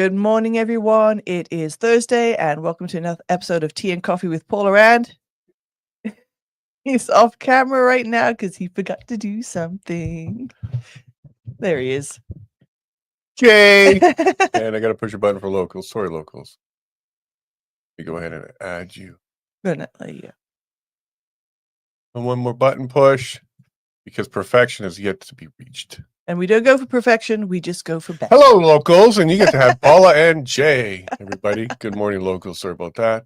Good morning, everyone. It is Thursday, and welcome to another episode of Tea and Coffee with Paula Rand. He's off camera right now because he forgot to do something. There he is. Jay! And I got to push a button for locals. Sorry, locals. Let me go ahead and add you. Yeah. And one more button push, because perfection is yet to be reached. And we don't go for perfection, we just go for best. Hello, locals, and you get to have Paula and Jay. Everybody, good morning, locals. Sorry about that.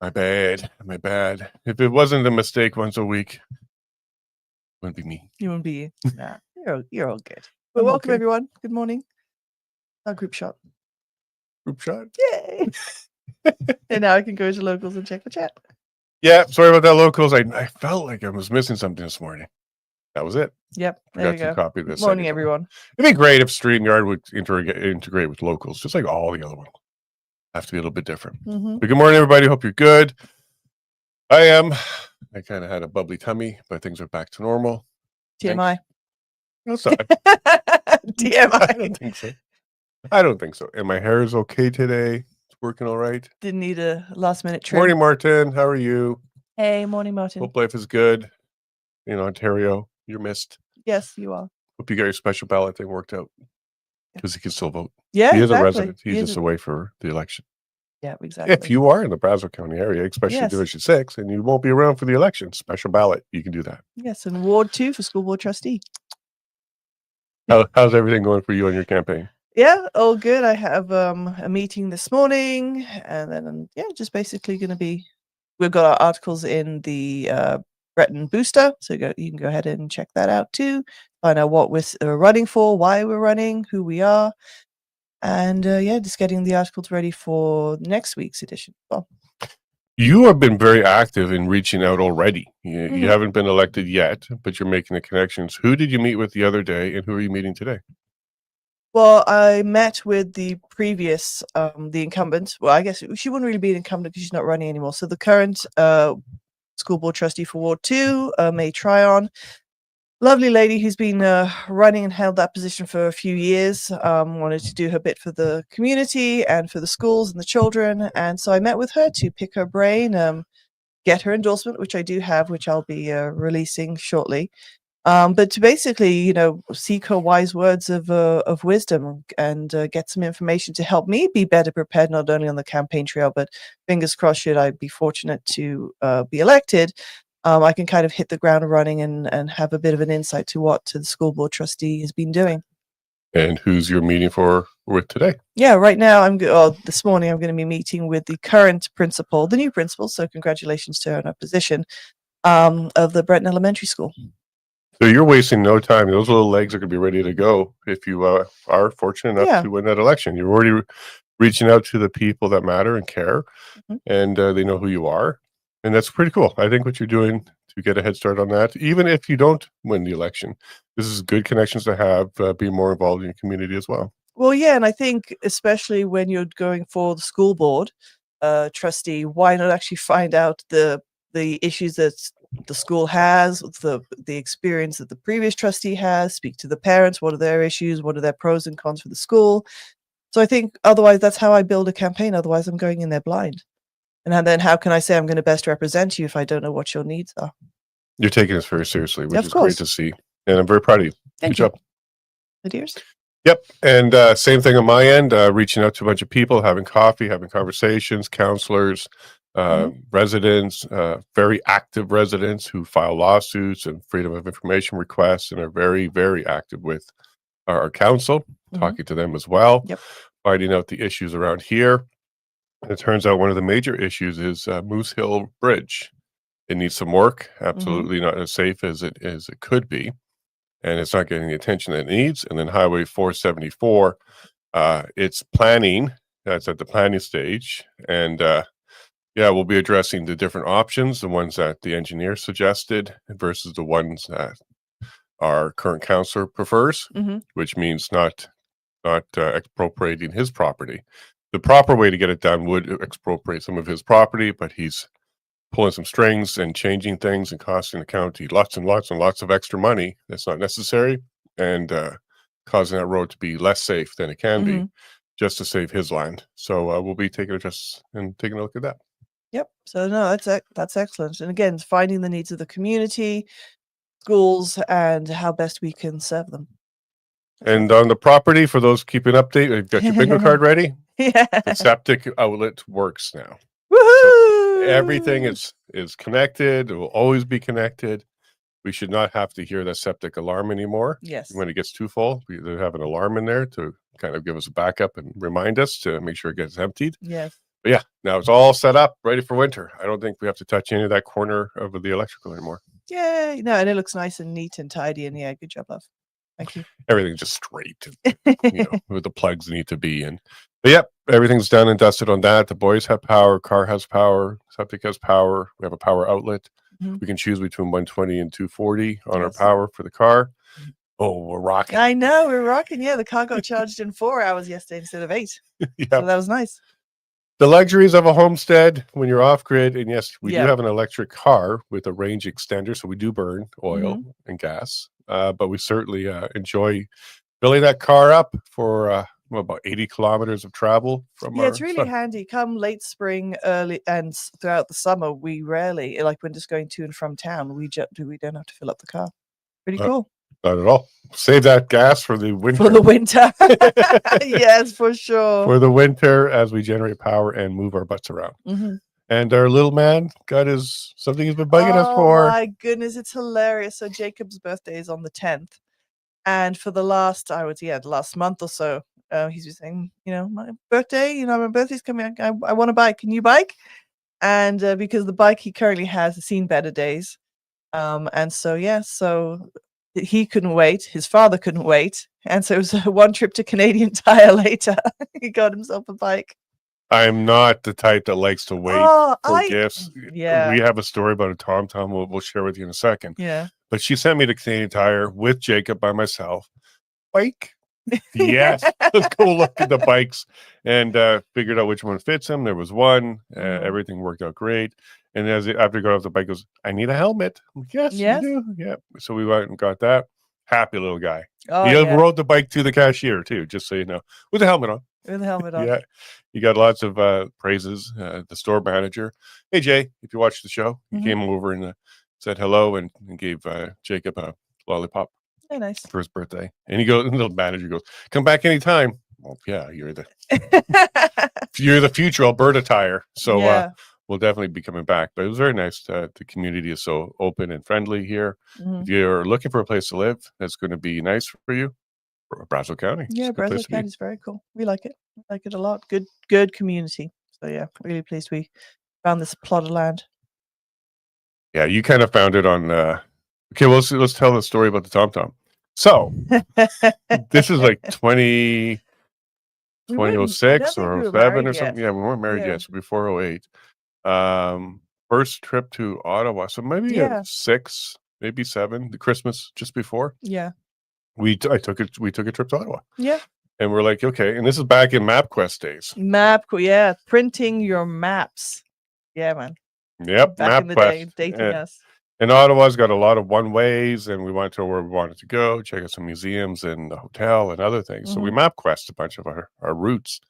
My bad. If it wasn't a mistake once a week, it wouldn't be me. You wouldn't be. Nah, you're all good. But welcome, everyone. Good morning. Our group shot. Group shot? Yay! And now I can go to locals and check the chat. Yeah, sorry about that, locals. I felt like I was missing something this morning. That was it. Yep, there we go. Copy this. Morning, everyone. It'd be great if StreamYard would integrate with locals, just like all the other ones. Have to be a little bit different. Mm-hmm. But good morning, everybody. Hope you're good. I am. I kind of had a bubbly tummy, but things are back to normal. TMI. No, sorry. TMI. I don't think so. And my hair is okay today. It's working all right. Didn't need a last minute trim. Morning, Martin. How are you? Hey, morning, Martin. Hope life is good. In Ontario, you're missed. Yes, you are. Hope you got your special ballot thing worked out, because he can still vote. Yeah, he is exactly. a resident. He's just away for the election. Yeah, exactly. If you are in the Brazeau County area, especially Division 6, and you won't be around for the election, special ballot, you can do that. Yes, and Ward 2 for school board trustee. How's everything going for you on your campaign? Yeah, all good. I have a meeting this morning, and then just basically going to be. We've got our articles in the Breton Booster, so you can go ahead and check that out too. Find out what we're running for, why we're running, who we are, and just getting the articles ready for next week's edition. Well, you have been very active in reaching out already. You haven't been elected yet, but you're making the connections. Who did you meet with the other day, and who are you meeting today? Well, I met with the previous, the incumbent. Well, I guess she wouldn't really be an incumbent because she's not running anymore. So the current school board trustee for Ward 2, May Tryon. Lovely lady who's been running and held that position for a few years. Wanted to do her bit for the community and for the schools and the children. And so I met with her to pick her brain, get her endorsement, which I do have, which I'll be releasing shortly. But to basically, seek her wise words of wisdom and get some information to help me be better prepared, not only on the campaign trail, but fingers crossed, should I be fortunate to be elected, I can kind of hit the ground running and have a bit of an insight to what the school board trustee has been doing. And who's your meeting with today? Yeah, right now this morning I'm going to be meeting with the current principal, the new principal. So congratulations to her on her position of the Breton Elementary School. So you're wasting no time. Those little legs are going to be ready to go if you are fortunate enough to win that election. You're already reaching out to the people that matter and care, and they know who you are. And that's pretty cool. I think what you're doing to get a head start on that, even if you don't win the election, this is good connections to have, be more involved in your community as well. Well, yeah, and I think especially when you're going for the school board trustee, why not actually find out the issues that the school has, the experience that the previous trustee has, speak to the parents, what are their issues, what are their pros and cons for the school. So I think otherwise that's how I build a campaign. Otherwise I'm going in there blind. And then how can I say I'm going to best represent you if I don't know what your needs are? You're taking this very seriously, which is great to see. And I'm very proud of you. Good job. My dears. Yep. And same thing on my end, reaching out to a bunch of people, having coffee, having conversations, counselors, residents, very active residents who file lawsuits and freedom of information requests and are very, very active with our council, talking to them as well, finding out the issues around here. And it turns out one of the major issues is Moose Hill Bridge. It needs some work, absolutely not as safe as it could be, and it's not getting the attention that it needs. And then Highway 474, it's planning, that's at the planning stage, and we'll be addressing the different options, the ones that the engineer suggested versus the ones that our current councillor prefers, which means not expropriating his property. The proper way to get it done would expropriate some of his property, but he's pulling some strings and changing things and costing the county lots and lots and lots of extra money that's not necessary, and causing that road to be less safe than it can be. just to save his land. So we'll be taking a look at that. Yep. So no, that's excellent. And again, finding the needs of the community, schools, and how best we can serve them. And on the property, for those keeping update, you've got your bingo card ready. Yeah. The septic outlet works now. Woohoo! Everything is connected. It will always be connected. We should not have to hear the septic alarm anymore. Yes. When it gets too full, we either have an alarm in there to kind of give us a backup and remind us to make sure it gets emptied. Yes. But yeah, now it's all set up, ready for winter. I don't think we have to touch any of that corner of the electrical anymore. Yay. No, and it looks nice and neat and tidy. And yeah, good job, love. Thank you. Everything's just straight, where the plugs need to be. But yep, everything's done and dusted on that. The boys have power, car has power, septic has power. We have a power outlet. Mhm. We can choose between 120 and 240 on our Yes. power for the car. Oh, we're rocking. I know, we're rocking. Yeah, the car got charged in 4 hours yesterday instead of 8. Yeah. So that was nice. The luxuries of a homestead when you're off grid. And yes, we do Yeah. have an electric car with a range extender. So we do burn oil Mm-hmm. and gas. But we certainly enjoy filling that car up for about 80 kilometers of travel from Yeah, it's really handy. Come late spring, early, and throughout the summer, we rarely, like when just going to and from town, we don't have to fill up the car. Pretty cool. Not at all. Save that gas for the winter. For the winter. Yes, for sure. For the winter as we generate power and move our butts around. Mm-hmm. And our little man got something he's been bugging us for. Oh my goodness, it's hilarious. So Jacob's birthday is on the 10th. And for the last month or so, he's been saying, my birthday, my birthday's coming. I want to bike. Can you bike? And because the bike he currently has seen better days. And so he couldn't wait. His father couldn't wait. And so it was one trip to Canadian Tire later. He got himself a bike. I'm not the type that likes to wait for gifts. Yeah. We have a story about a TomTom we'll share with you in a second. Yeah. But she sent me to Canadian Tire with Jacob by myself. Bike. Yes. Let's go look at the bikes and figured out which one fits him. There was one. Everything worked out great. And after he got off the bike, he goes, I need a helmet. I'm like, yes, you do. Yeah. So we went and got that. Happy little guy. He rode the bike to the cashier too, just so you know, with the helmet on. With the helmet on. Yeah. He got lots of praises. The store manager, hey, Jay, if you watched the show, he came over and said hello and gave Jacob a lollipop. Very nice. For his birthday. And the manager goes, come back anytime. Well, yeah, you're the future Alberta Tire. So we'll definitely be coming back. But it was very nice. The community is so open and friendly here. Mm-hmm. If you're looking for a place to live that's going to be nice for you, Brazeau County. Yeah, Brazeau County is very cool. We like it. We like it a lot. Good community. So yeah, really pleased we found this plot of land. Yeah, you kind of found it on okay, well, let's tell the story about the TomTom. So this is like 2006 or 07 or something. Yeah, we weren't married yet. So before 08. First trip to Ottawa. So maybe 6, maybe 7, the Christmas just before. Yeah. We took a trip to Ottawa. Yeah. And we're like, okay, and this is back in MapQuest days. Printing your maps. Yeah, man. Yep, back in the day, dating us. And Ottawa's got a lot of one-ways, and we went to where we wanted to go, check out some museums and the hotel and other things. So we MapQuest a bunch of our routes,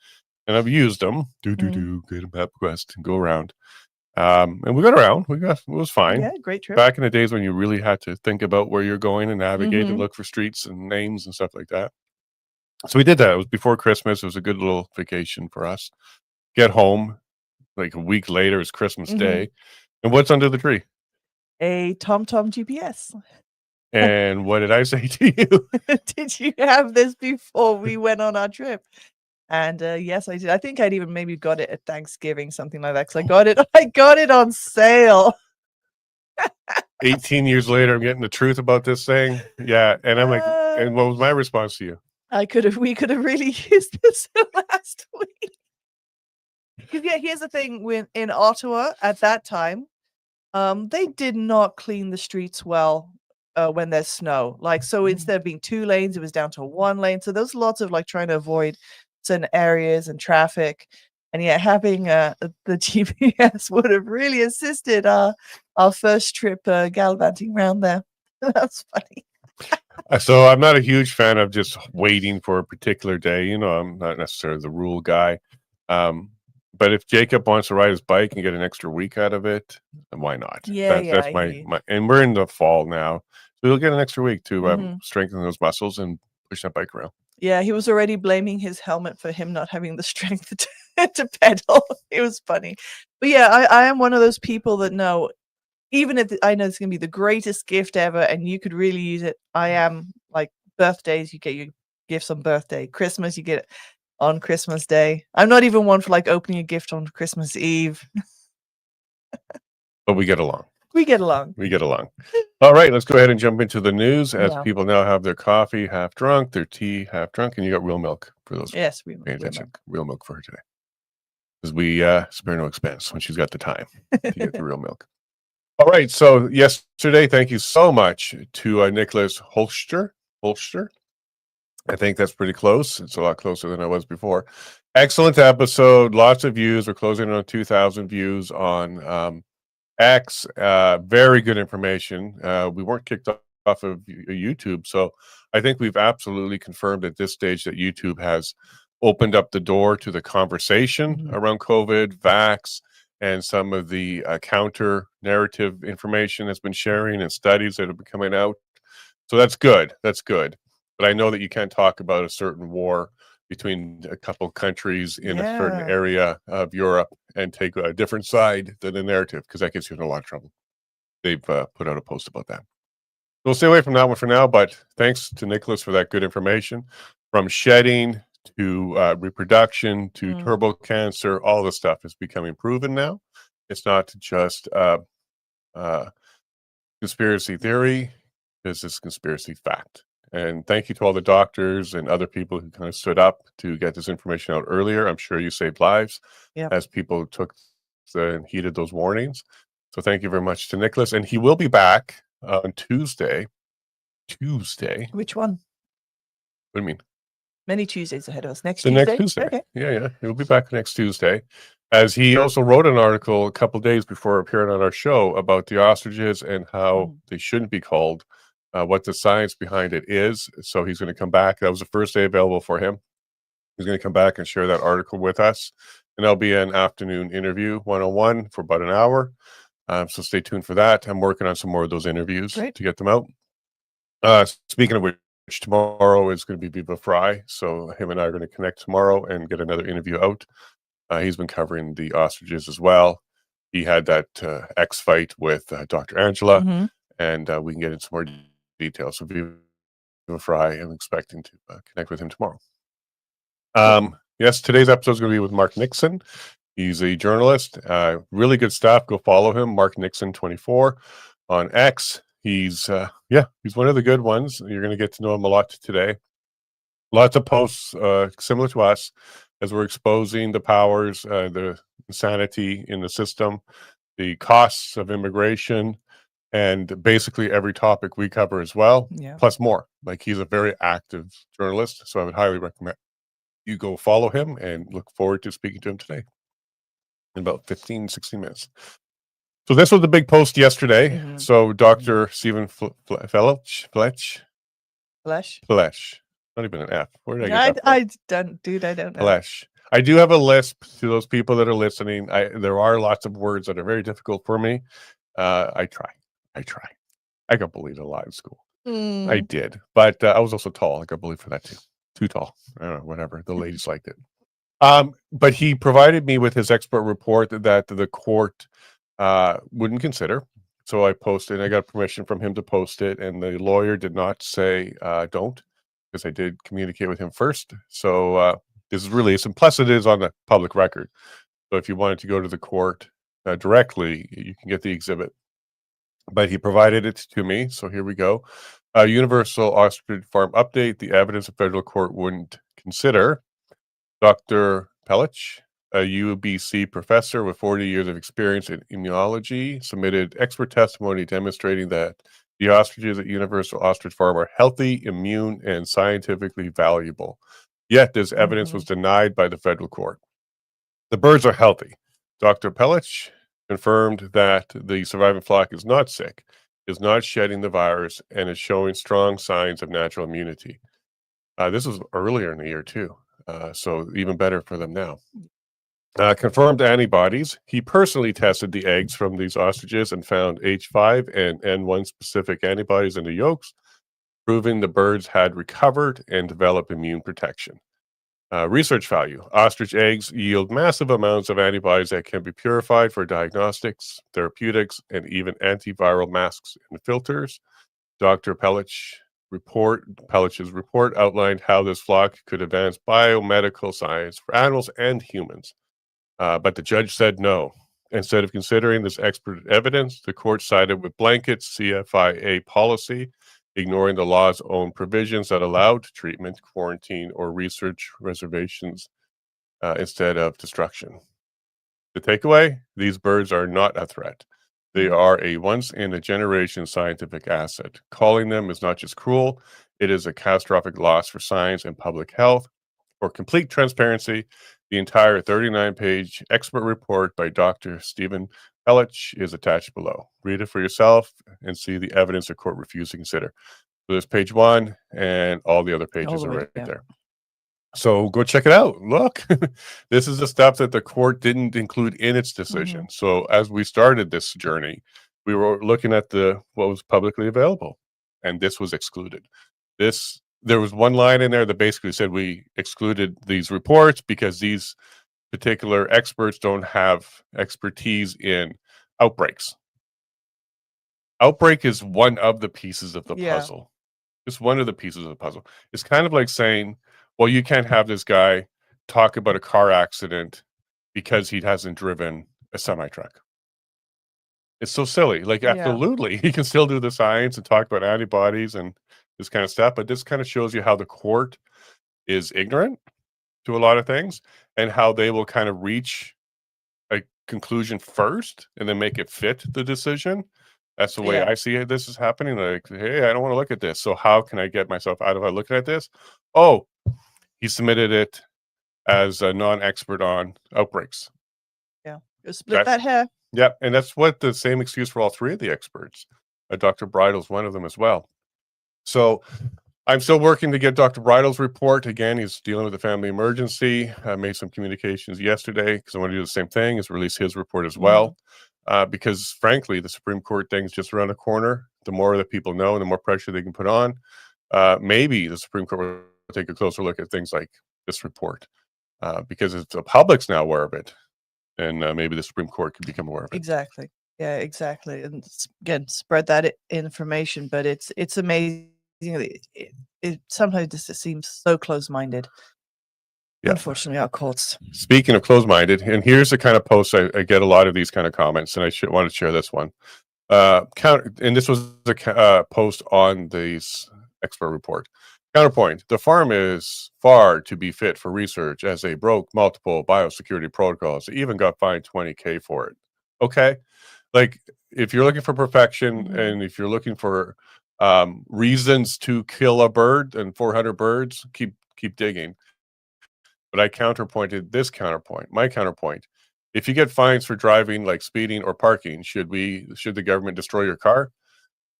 and I've used them. Get a MapQuest and go around. And we got around. It was fine. Yeah, great trip. Back in the days when you really had to think about where you're going and navigate and look for streets and names and stuff like that. So we did that. It was before Christmas. It was a good little vacation for us. Get home, like a week later is Christmas Day. And what's under the tree? A TomTom GPS. And what did I say to you? Did you have this before we went on our trip? And yes, I did. I think I'd even maybe got it at Thanksgiving, something like that. Because I got it on sale. 18 years later, I'm getting the truth about this thing. Yeah. And I'm like, and what was my response to you? We could have really used this last week. Because here's the thing, in Ottawa at that time, they did not clean the streets well when there's snow. Like, so instead of being 2 lanes, it was down to 1 lane. So there's lots of like trying to avoid certain areas and traffic. And yeah, having the GPS would have really assisted our first trip gallivanting around there. That's funny. So I'm not a huge fan of just waiting for a particular day. You know, I'm not necessarily the rule guy. Um, but if Jacob wants to ride his bike and get an extra week out of it, then why not? Yeah, yeah, That's I hear you. my, and we're in the fall now, so he'll get an extra week to Mhm. strengthen those muscles and push that bike around. Yeah, he was already blaming his helmet for him not having the strength to pedal. It was funny. But yeah, I am one of those people that know, even if I know it's gonna be the greatest gift ever and you could really use it, I am like birthdays, you get your gifts on birthday. Christmas, you get it on Christmas Day. I'm not even one for like opening a gift on Christmas Eve. But we get along. We get along. We get along. All right, let's go ahead and jump into the news as Yeah. people now have their coffee half drunk, their tea half drunk, and you got real milk for those Yes, we paying real attention. milk. Real milk for her today. Because we spare no expense when she's got the time to get the real milk. All right, so yesterday, thank you so much to Nicholas Holster. I think that's pretty close. It's a lot closer than I was before. Excellent episode. Lots of views. We're closing on 2,000 views on X. Very good information. We weren't kicked off of YouTube, so I think we've absolutely confirmed at this stage that YouTube has opened up the door to the conversation around COVID, vax, and some of the counter narrative information that's been sharing and studies that have been coming out. So that's good. That's good. But I know that you can't talk about a certain war between a couple countries in a certain Yeah. area of Europe and take a different side than the narrative, because that gets you in a lot of trouble. They've put out a post about that. We'll stay away from that one for now, but thanks to Nicholas for that good information. From shedding to reproduction to turbo cancer, all the stuff is becoming proven now. It's not just conspiracy theory, it's just conspiracy fact. And thank you to all the doctors and other people who kind of stood up to get this information out earlier. I'm sure you saved lives as people took and heeded those warnings. So thank you very much to Nicholas. And he will be back on Tuesday. Which one? What do you mean? Many Tuesdays ahead of us. Next The Tuesday? next Tuesday. Okay. Yeah. He'll be back next Tuesday. As he also wrote an article a couple days before appearing on our show about the ostriches and how they shouldn't be called, what the science behind it is. So he's going to come back. That was the first day available for him. He's going to come back and share that article with us. And there'll be an afternoon interview, one-on-one, for about an hour. So stay tuned for that. I'm working on some more of those interviews to get them out. Speaking of which, tomorrow is going to be Viva Fry. So him and I are going to connect tomorrow and get another interview out. He's been covering the ostriches as well. He had that X fight with Dr. Angela, and we can get into some more details. So Viva Fry, I'm expecting to connect with him tomorrow. Yes, today's episode is going to be with Marc Nixon. He's a journalist. Really good stuff. Go follow him, Marc Nixon 24 on X. He's one of the good ones. You're going to get to know him a lot today. Lots of posts similar to us as we're exposing the powers, the insanity in the system, the costs of immigration, and basically every topic we cover as well, plus more. Like, he's a very active journalist, so I would highly recommend you go follow him, and look forward to speaking to him today in about 15, 16 minutes. So this was the big post yesterday. So Dr. Stephen Fletch, not even an F. Where did I get that I don't know. Flesh. I do have a lisp to those people that are listening. There are lots of words that are very difficult for me. I try. I got bullied a lot in school. I did, but I was also tall. I got bullied for that too. Too tall. I don't know, whatever. The ladies liked it. But he provided me with his expert report that the court wouldn't consider. So I posted, and I got permission from him to post it, and the lawyer did not say don't, because I did communicate with him first. So this is released, and plus it is on the public record. So if you wanted to go to the court directly, you can get the exhibit. But he provided it to me, so here we go. Universal Ostrich Farm update: the evidence a federal court wouldn't consider. Dr. Pellich, a UBC professor with 40 years of experience in immunology, submitted expert testimony demonstrating that the ostriches at Universal Ostrich Farm are healthy, immune, and scientifically valuable. Yet this evidence was denied by the federal court. The birds are healthy. Dr. Pellich confirmed that the surviving flock is not sick, is not shedding the virus and is showing strong signs of natural immunity. This was earlier in the year too, so even better for them now. Confirmed antibodies. He personally tested the eggs from these ostriches and found H5 and N1 specific antibodies in the yolks, proving the birds had recovered and developed immune protection. Research value. Ostrich eggs yield massive amounts of antibodies that can be purified for diagnostics, therapeutics, and even antiviral masks and filters. Dr. Pellich's report outlined how this flock could advance biomedical science for animals and humans. But the judge said no. Instead of considering this expert evidence, the court sided with blanket CFIA policy, ignoring the law's own provisions that allowed treatment, quarantine, or research reservations instead of destruction. The takeaway: these birds are not a threat. They are a once-in-a-generation scientific asset. Calling them is not just cruel, it is a catastrophic loss for science and public health. For complete transparency, the entire 39-page expert report by Dr. Stephen Pellich is attached below. Read it for yourself and see the evidence the court refused to consider. So there's page 1, and all the other pages are right there. So go check it out. Look, this is the stuff that the court didn't include in its decision. So as we started this journey, we were looking at what was publicly available, and this was excluded. There was one line in there that basically said we excluded these reports because these particular experts don't have expertise in outbreaks. Outbreak is one of the pieces of the puzzle. It's one of the pieces of the puzzle. It's kind of like saying, well, you can't have this guy talk about a car accident because he hasn't driven a semi-truck. It's so silly. Like, absolutely, he can still do the science and talk about antibodies and this kind of stuff, but this kind of shows you how the court is ignorant to a lot of things and how they will kind of reach a conclusion first and then make it fit the decision. That's the way I see it. This is happening. Like, hey, I don't want to look at this. So how can I get myself out of looking at this? Oh, he submitted it as a non-expert on outbreaks. Yeah, split that hair. Yeah, and that's what the same excuse for all three of the experts. Dr. Bridle's one of them as well. So I'm still working to get Dr. Bridle's report. Again, he's dealing with a family emergency. I made some communications yesterday because I want to do the same thing, is release his report as well. Because frankly, the Supreme Court thing is just around the corner. The more that people know and the more pressure they can put on, maybe the Supreme Court will take a closer look at things like this report. Because if the public's now aware of it, and maybe the Supreme Court could become aware of it. Exactly. Yeah, exactly. And again, spread that information. But it's amazing. It sometimes just seems so close-minded. Yeah. Unfortunately, our courts. Speaking of close-minded, and here's the kind of posts I get a lot of these kind of comments, and I want to share this one. And this was a post on this expert report. Counterpoint: the farm is far to be fit for research as they broke multiple biosecurity protocols. They even got fined $20,000 for it. Okay, like if you're looking for perfection and if you're looking for reasons to kill a bird and 400 birds, keep digging. But I counterpointed this counterpoint. My counterpoint: if you get fines for driving, like speeding or parking, should the government destroy your car?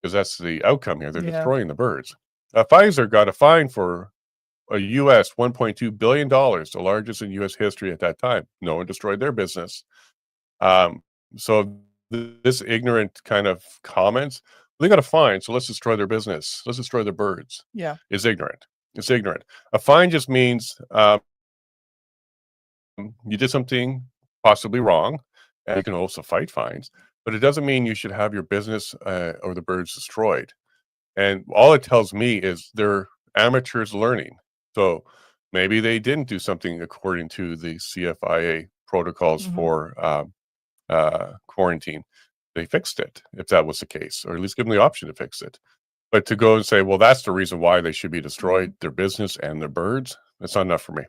Because that's the outcome here. They're destroying the birds. Pfizer got a fine for a U.S. $1.2 billion, the largest in U.S. history at that time. No one destroyed their business. So this ignorant kind of comments, they got a fine, so let's destroy their business. Let's destroy their birds. Yeah. It's ignorant. It's ignorant. A fine just means you did something possibly wrong, and you can also fight fines, but it doesn't mean you should have your business or the birds destroyed. And all it tells me is they're amateurs learning. So maybe they didn't do something according to the CFIA protocols for quarantine. They fixed it, if that was the case, or at least give them the option to fix it. But to go and say, well, that's the reason why they should be destroyed, their business and their birds, that's not enough for me.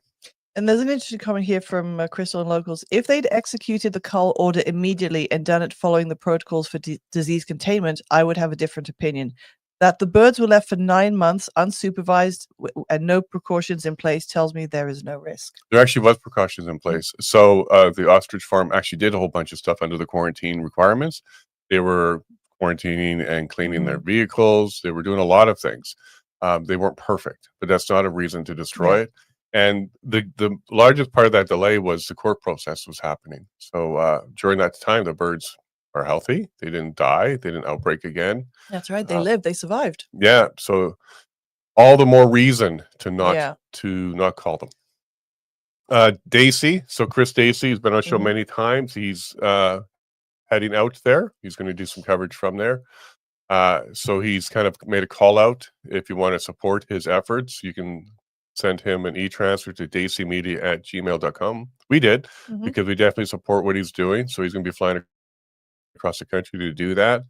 And there's an interesting comment here from Crystal and Locals. If they'd executed the cull order immediately and done it following the protocols for disease containment, I would have a different opinion. That the birds were left for 9 months unsupervised and no precautions in place tells me there is no risk. There actually was precautions in place. So the ostrich farm actually did a whole bunch of stuff under the quarantine requirements. They were quarantining and cleaning their vehicles. They were doing a lot of things. They weren't perfect, but that's not a reason to destroy it. And the largest part of that delay was the court process was happening. So during that time, the birds are healthy. They didn't die. They didn't outbreak again. That's right. They lived. They survived. Yeah. So all the more reason to not call them. Dacey. So Chris Dacey has been on the show many times. He's heading out there. He's going to do some coverage from there. So he's kind of made a call out. If you want to support his efforts, you can send him an e-transfer to daceymedia@gmail.com. We did, because we definitely support what he's doing. So he's going to be flying across the country to do that.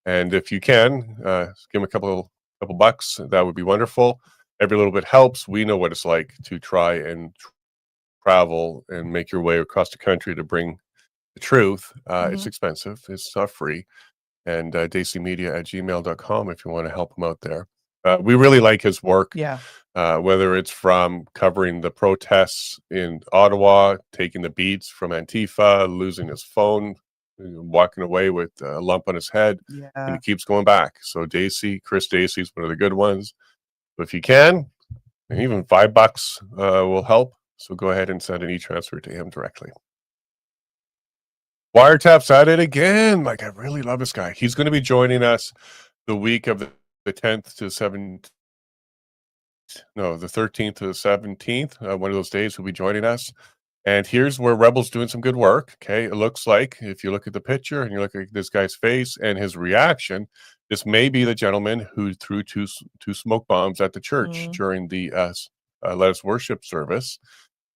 And if you can, give him a couple bucks, that would be wonderful. Every little bit helps. We know what it's like to try and travel and make your way across the country to bring the truth. It's expensive. It's not free. And daceymedia@gmail.com if you want to help him out there. We really like his work. Yeah. Whether it's from covering the protests in Ottawa, taking the beats from Antifa, losing his phone, walking away with a lump on his head, and he keeps going back. So Chris Dacey's one of the good ones. But if you can, even $5 will help. So go ahead and send an e-transfer to him directly. Wiretap's at it again. Like, I really love this guy. He's going to be joining us the week of the 10th to 17th. No, the 13th to the 17th. One of those days he'll be joining us. And here's where Rebel's doing some good work. Okay. It looks like, if you look at the picture and you look at this guy's face and his reaction, this may be the gentleman who threw two smoke bombs at the church during the Let Us Worship service.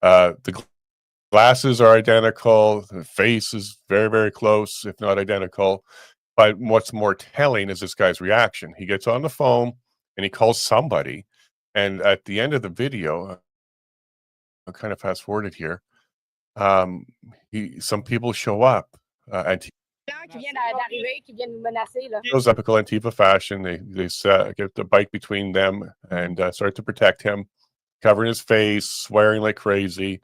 The glasses are identical. The face is very, very close, if not identical. But what's more telling is this guy's reaction. He gets on the phone and he calls somebody. And at the end of the video, I'll kind of fast forwarded here. Some people show up. Those typical Antifa fashion. They get the bike between them and start to protect him, covering his face, swearing like crazy,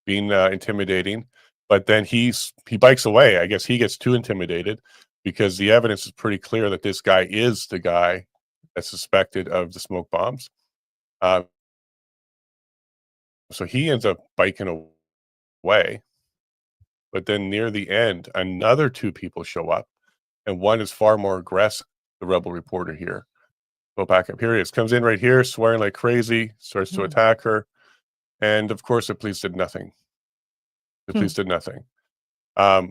being intimidating. But then he bikes away. I guess he gets too intimidated because the evidence is pretty clear that this guy is the guy that's suspected of the smoke bombs. So he ends up biking away. But then near the end, another two people show up, and one is far more aggressive. The Rebel reporter here. Go back up. Here he is. Comes in right here, swearing like crazy, starts to attack her. And of course, the police did nothing. The police did nothing.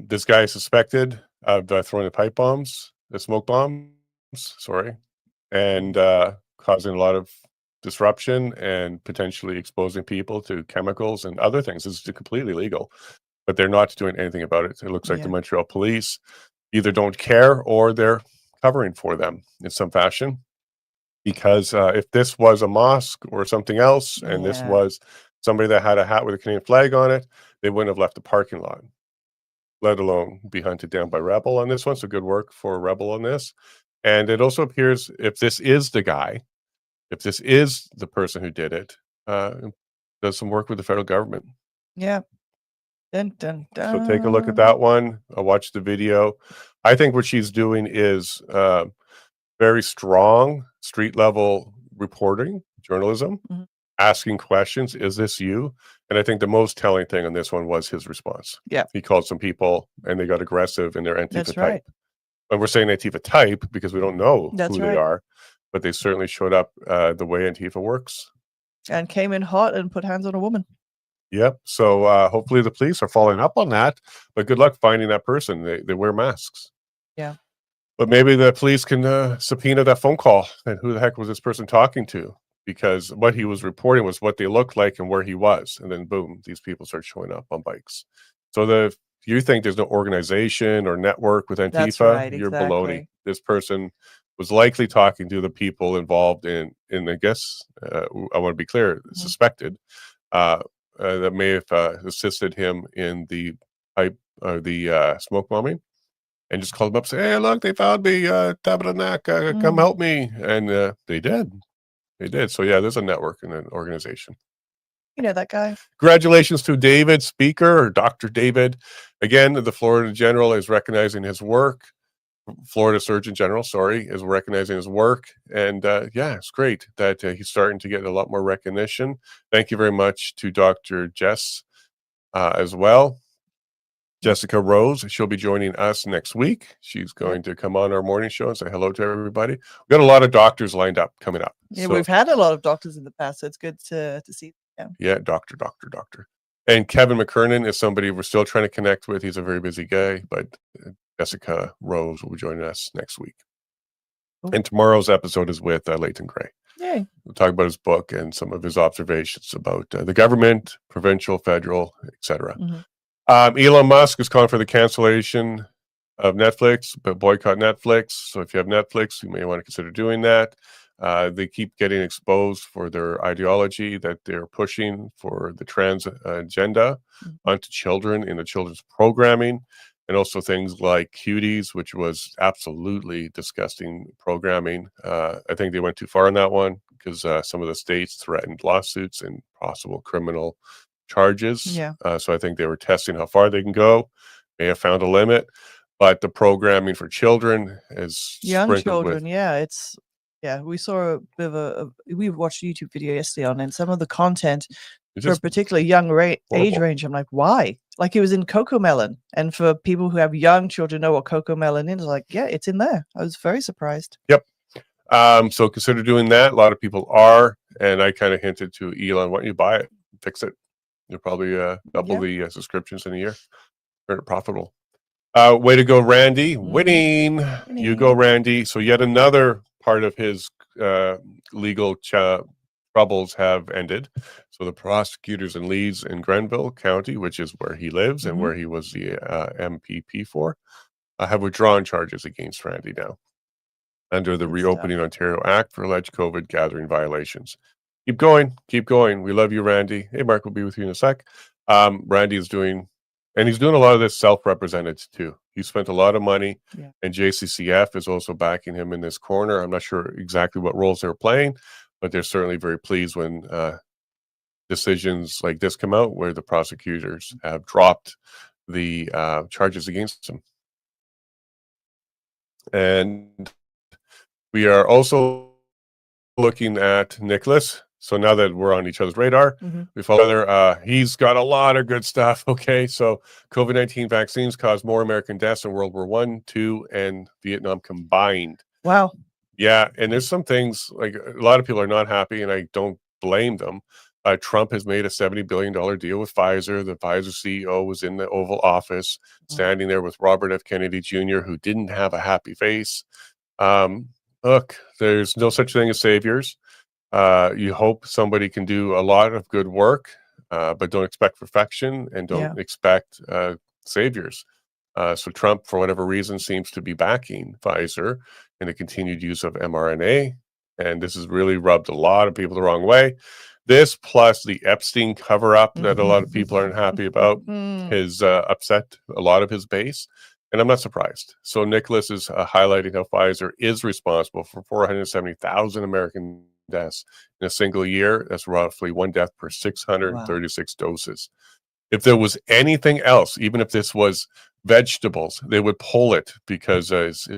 This guy is suspected of throwing the smoke bombs, and causing a lot of disruption and potentially exposing people to chemicals and other things. This is completely legal, but they're not doing anything about it. It looks like the Montreal police either don't care or they're covering for them in some fashion. Because if this was a mosque or something else, and this was somebody that had a hat with a Canadian flag on it, they wouldn't have left the parking lot, let alone be hunted down by Rebel on this one. So good work for Rebel on this. And it also appears, if this is the guy, if this is the person who did it, does some work with the federal government. Yeah. Dun, dun, dun. So take a look at that one. Watch the video. I think what she's doing is very strong street level reporting, journalism, asking questions. Is this you? And I think the most telling thing on this one was his response. Yeah. He called some people and they got aggressive in their Antifa That's type. right. And we're saying Antifa type because we don't know That's who right. they are, but they certainly showed up the way Antifa works. And came in hot and put hands on a woman. Yep. So hopefully the police are following up on that, but good luck finding that person. They wear masks. Yeah. But maybe the police can subpoena that phone call and who the heck was this person talking to? Because what he was reporting was what they looked like and where he was. And then boom, these people start showing up on bikes. So you think there's no organization or network with Antifa, That's right, you're exactly. baloney. This person was likely talking to the people involved in I guess, I want to be clear, suspected, that may have assisted him in the smoke bombing, and just called him up, say, "Hey, look, they found me, Tabernacle, come help me." And they did. They did. So yeah, there's a network and an organization. You know that guy. Congratulations to David, Speaker, or Dr. David. Again, the Florida General is recognizing his work Florida Surgeon General, is recognizing his work. And yeah, it's great that he's starting to get a lot more recognition. Thank you very much to Dr. Jess as well. Jessica Rose, she'll be joining us next week. She's going to come on our morning show and say hello to everybody. We've got a lot of doctors lined up coming up. Yeah, we've had a lot of doctors in the past, so it's good to see them. Yeah, doctor. And Kevin McKernan is somebody we're still trying to connect with. He's a very busy guy, but Jessica Rose will be joining us next week. Cool. And tomorrow's episode is with Leighton Gray. Yay. We'll talk about his book and some of his observations about the government, provincial, federal, etc. Elon Musk is calling for the cancellation of Netflix, but boycott Netflix. So if you have Netflix, you may want to consider doing that. They keep getting exposed for their ideology that they're pushing for the trans agenda onto children in the children's programming, and also things like Cuties, which was absolutely disgusting programming. I think they went too far on that one because some of the states threatened lawsuits and possible criminal charges. Yeah. So I think they were testing how far they can go. May have found a limit, but the programming for children is young children. We saw a bit of we watched a YouTube video yesterday on, and some of the content for a particularly young age range. I'm like, why? Like, it was in Cocomelon, and for people who have young children know what Cocomelon is, like, yeah, it's in there. I was very surprised. Yep. So consider doing that. A lot of people are, and I kind of hinted to Elon, why don't you buy it, fix it? You'll probably double the subscriptions in a year. Very profitable. Way to go, Randy. Winning. You go, Randy. So yet another part of his legal troubles have ended. So the prosecutors in Leeds in Grenville County, which is where he lives and where he was the MPP for, have withdrawn charges against Randy now under the Reopening Ontario Act for alleged COVID gathering violations. Keep going. We love you, Randy. Hey, Mark will be with you in a sec. Randy is doing, and he's doing a lot of this self-represented too. He spent a lot of money, and JCCF is also backing him in this corner. I'm not sure exactly what roles they're playing, but they're certainly very pleased when decisions like this come out where the prosecutors have dropped the charges against him. And we are also looking at Nicholas. So now that we're on each other's radar, we follow other. He's got a lot of good stuff. Okay, so COVID-19 vaccines caused more American deaths in World War I, II, and Vietnam combined. Wow. Yeah, and there's some things, like, a lot of people are not happy, and I don't blame them. Trump has made a $70 billion deal with Pfizer. The Pfizer CEO was in the Oval Office, standing there with Robert F. Kennedy Jr., who didn't have a happy face. Look, there's no such thing as saviors. You hope somebody can do a lot of good work, but don't expect perfection and don't expect saviors. So Trump, for whatever reason, seems to be backing Pfizer in the continued use of mRNA. And this has really rubbed a lot of people the wrong way. This, plus the Epstein cover-up that a lot of people aren't happy about, has upset a lot of his base. And I'm not surprised. So Nicholas is highlighting how Pfizer is responsible for 470,000 American deaths in a single year. That's roughly one death per 636 doses. If there was anything else, even if this was vegetables, they would pull it because it's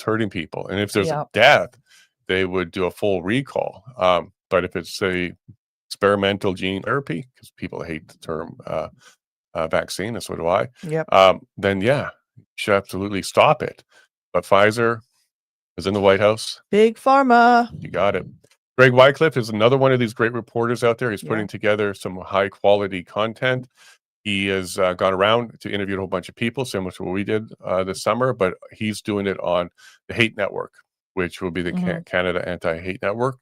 hurting people. And if there's a death, they would do a full recall. But if it's a experimental gene therapy, because people hate the term vaccine, and so do I, then you should absolutely stop it. But Pfizer is in the White House. Big pharma. You got it. Greg Wycliffe is another one of these great reporters out there. He's putting together some high quality content. He has gone around to interview a whole bunch of people, similar to what we did this summer, but he's doing it on the Hate Network, which will be the Canada Anti-Hate Network.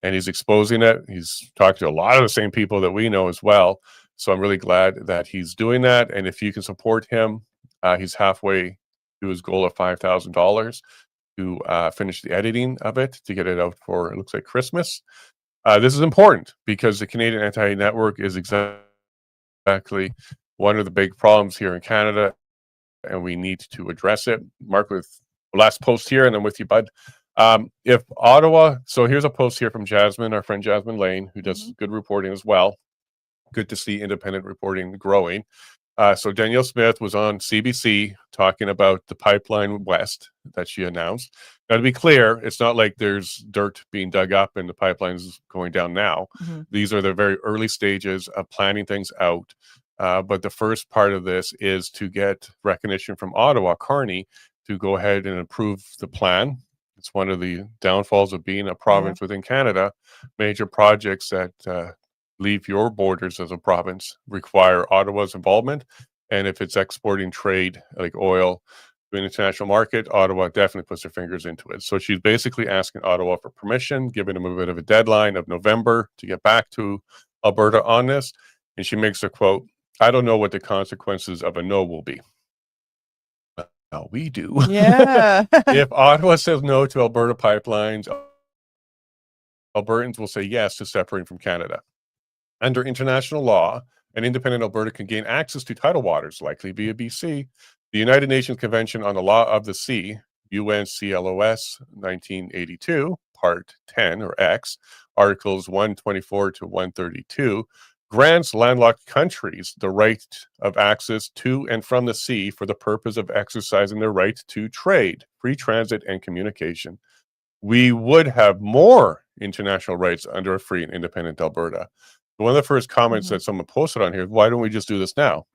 And he's exposing it. He's talked to a lot of the same people that we know as well. So I'm really glad that he's doing that. And if you can support him, he's halfway to his goal of $5,000 to finish the editing of it, to get it out for, it looks like, Christmas. This is important because the Canadian Anti-Hate Network is exactly one of the big problems here in Canada, and we need to address it. Mark, with the last post here, and I'm with you, bud. If Ottawa, so here's a post here from Jasmine, our friend Jasmine Lane, who does good reporting as well. Good to see independent reporting growing. So Danielle Smith was on CBC talking about the pipeline west that she announced. Now, to be clear, it's not like there's dirt being dug up and the pipeline's going down now. Mhm. These are the very early stages of planning things out. But the first part of this is to get recognition from Ottawa, Carney, to go ahead and approve the plan. It's one of the downfalls of being a province within Canada. Major projects that leave your borders as a province require Ottawa's involvement. And if it's exporting trade like oil to an international market, Ottawa definitely puts their fingers into it. So she's basically asking Ottawa for permission, giving them a bit of a deadline of November to get back to Alberta on this. And she makes a quote, "I don't know what the consequences of a no will be." Well, we do. Yeah. If Ottawa says no to Alberta pipelines, Albertans will say yes to separating from Canada. Under international law, an independent Alberta can gain access to tidal waters, likely via BC. The United Nations Convention on the Law of the Sea, UNCLOS 1982, Part 10 or X, Articles 124 to 132, grants landlocked countries the right of access to and from the sea for the purpose of exercising their right to trade, free transit, and communication. We would have more international rights under a free and independent Alberta. One of the first comments that someone posted on here, why don't we just do this now?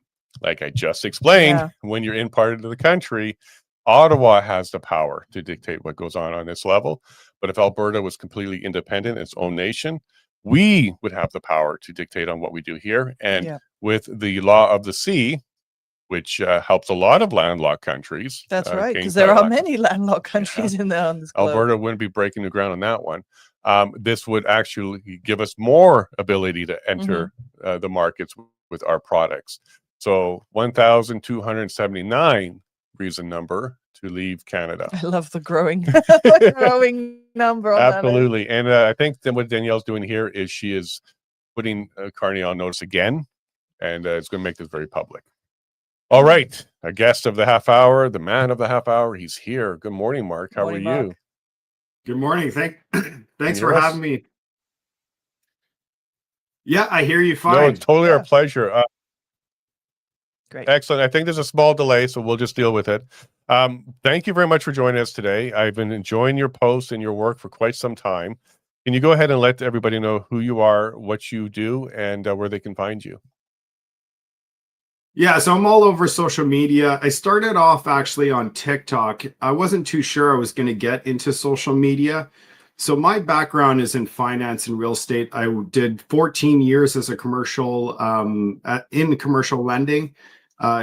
Like I just explained, when you're in part of the country, Ottawa has the power to dictate what goes on this level. But if Alberta was completely independent, its own nation, we would have the power to dictate on what we do here. And with the law of the sea, which helps a lot of landlocked countries. That's right, because there are many landlocked countries in there on this globe. Alberta wouldn't be breaking new ground on that one. This would actually give us more ability to enter the markets with our products. So 1,279 reason number to leave Canada. I love the growing, the growing number. On Absolutely. That And I think that what Danielle's doing here is she is putting Carney on notice again, and it's going to make this very public. All right. A guest of the half hour, the man of the half hour. He's here. Good morning, Marc. How are you? Good morning. Thanks for having me. Yeah, I hear you fine. No, it's totally our pleasure. Great. Excellent. I think there's a small delay, so we'll just deal with it. Thank you very much for joining us today. I've been enjoying your posts and your work for quite some time. Can you go ahead and let everybody know who you are, what you do, and where they can find you? Yeah, so I'm all over social media. I started off actually on TikTok. I wasn't too sure I was going to get into social media. So my background is in finance and real estate. I did 14 years as a commercial in commercial lending.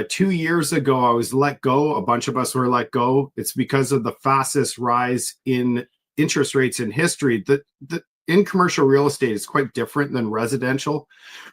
2 years ago, I was let go. A bunch of us were let go. It's because of the fastest rise in interest rates in history. In commercial real estate, it's quite different than residential.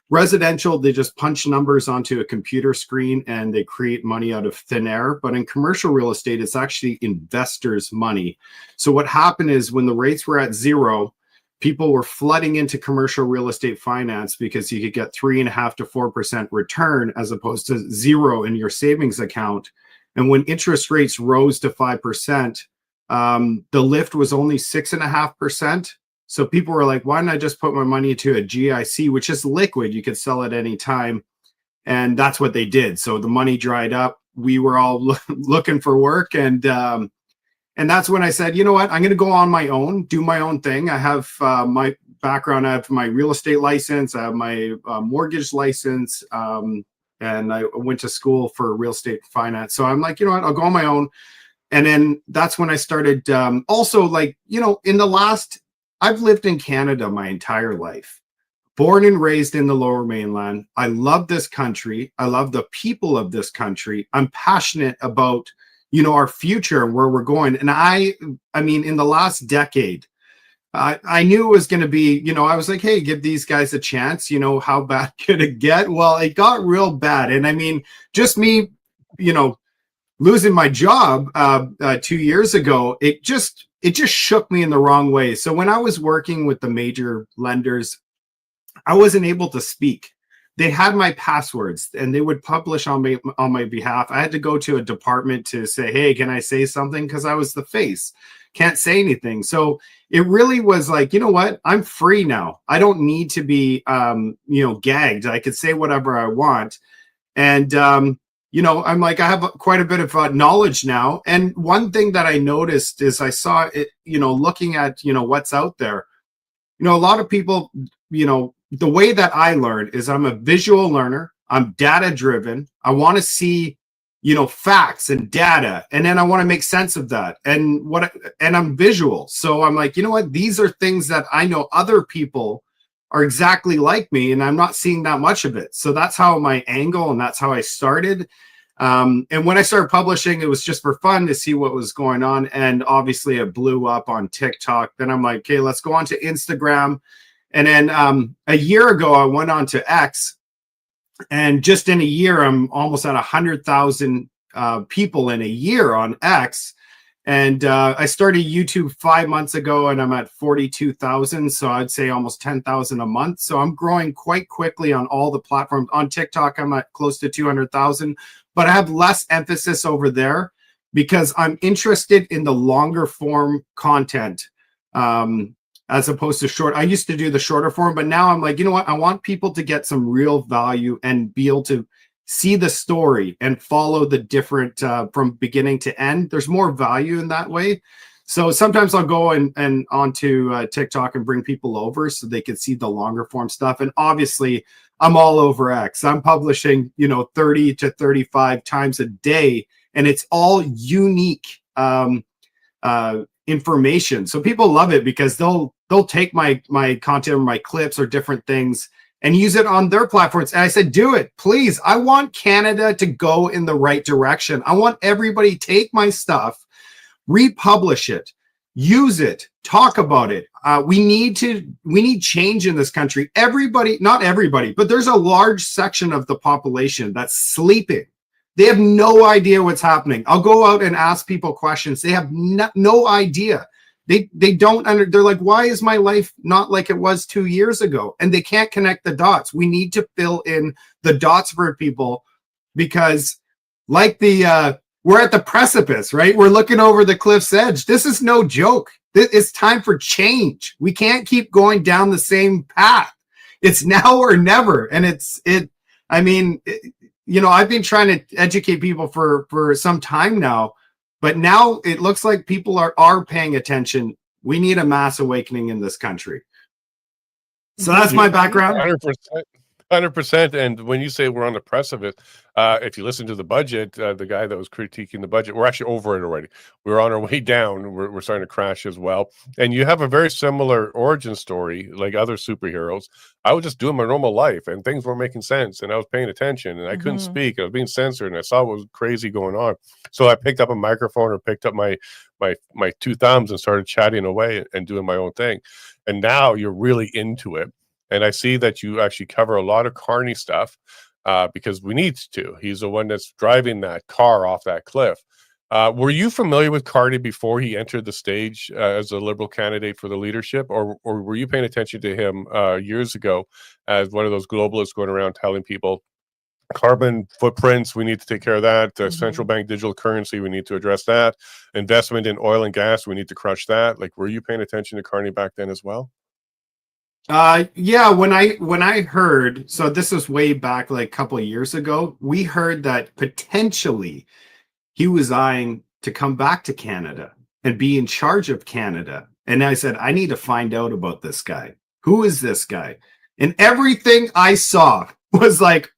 Residential, they just punch numbers onto a computer screen and they create money out of thin air. But in commercial real estate, it's actually investors' money. So what happened is when the rates were at zero, people were flooding into commercial real estate finance because you could get 3.5% to 4% return as opposed to zero in your savings account. And when interest rates rose to 5%, the lift was only 6.5%. So people were like, why don't I just put my money into a GIC, which is liquid. You could sell at any time. And that's what they did. So the money dried up. We were all looking for work. And that's when I said, you know what, I'm going to go on my own, do my own thing. I have my background. I have my real estate license. I have my mortgage license. And I went to school for real estate finance. So I'm like, you know what, I'll go on my own. And then that's when I started also like, you know, I've lived in Canada my entire life, born and raised in the Lower Mainland. I love this country. I love the people of this country. I'm passionate about, you know, our future and where we're going. And I mean, in the last decade, I knew it was going to be, you know, I was like, hey, give these guys a chance. You know, how bad could it get? Well, it got real bad. And I mean, just me, you know, losing my job 2 years ago, it just shook me in the wrong way. So when I was working with the major lenders, I wasn't able to speak. They had my passwords and they would publish on my behalf. I had to go to a department to say, hey, can I say something? Because I was the face. Can't say anything. So it really was like, you know what? I'm free now. I don't need to be, you know, gagged. I could say whatever I want. And, I'm like, I have quite a bit of knowledge now. And one thing that I noticed is I saw it, looking at, what's out there, a lot of people, the way that I learn is I'm a visual learner. I'm data driven. I want to see, facts and data, and then I want to make sense of that. And I'm visual. So I'm like, you know what? These are things that I know other people are exactly like me, and I'm not seeing that much of it. So that's how my angle, and that's how I started. And when I started publishing, it was just for fun to see what was going on. And obviously it blew up on TikTok. Then I'm like, okay, let's go on to Instagram. And then a year ago, I went on to X. And just in a year, I'm almost at 100,000 people in a year on X. And I started YouTube 5 months ago, and I'm at 42,000. So I'd say almost 10,000 a month. So I'm growing quite quickly on all the platforms. On TikTok, I'm at close to 200,000. But I have less emphasis over there because I'm interested in the longer form content as opposed to short. I used to do the shorter form, but now I'm like, you know what? I want people to get some real value and be able to see the story and follow the different from beginning to end. There's more value in that way. So sometimes I'll go and onto TikTok and bring people over so they can see the longer form stuff. And obviously I'm all over X. I'm publishing, 30 to 35 times a day, and it's all unique information. So people love it because they'll take my content or my clips or different things and use it on their platforms. And I said, do it, please. I want Canada to go in the right direction. I want everybody take my stuff, republish it, use it, talk about it. We need change in this country. Everybody, not everybody, but there's a large section of the population that's sleeping. They have no idea what's happening. I'll go out and ask people questions. They have no idea. They don't they're like, why is my life not like it was 2 years ago? And they can't connect the dots. We need to fill in the dots for people because like we're at the precipice, right? We're looking over the cliff's edge. This is no joke. It's time for change. We can't keep going down the same path. It's now or never. And I've been trying to educate people for some time now, but now it looks like people are paying attention. We need a mass awakening in this country. So that's my background. 100%. And when you say we're on the precipice, if you listen to the budget, the guy that was critiquing the budget, we're actually over it already. We're on our way down. We're starting to crash as well. And you have a very similar origin story like other superheroes. I was just doing my normal life and things were making sense and I was paying attention and I couldn't speak. I was being censored and I saw what was crazy going on. So I picked up a microphone or picked up my two thumbs and started chatting away and doing my own thing. And now you're really into it. And I see that you actually cover a lot of Carney stuff because we need to. He's the one that's driving that car off that cliff. Were you familiar with Carney before he entered the stage as a Liberal candidate for the leadership? Or were you paying attention to him years ago as one of those globalists going around telling people, carbon footprints, we need to take care of that. Central bank digital currency, we need to address that. Investment in oil and gas, we need to crush that. Like, were you paying attention to Carney back then as well? Yeah, when I heard, so this was way back like a couple of years ago, we heard that potentially he was eyeing to come back to Canada and be in charge of Canada. And I said, I need to find out about this guy. Who is this guy? And everything I saw was like,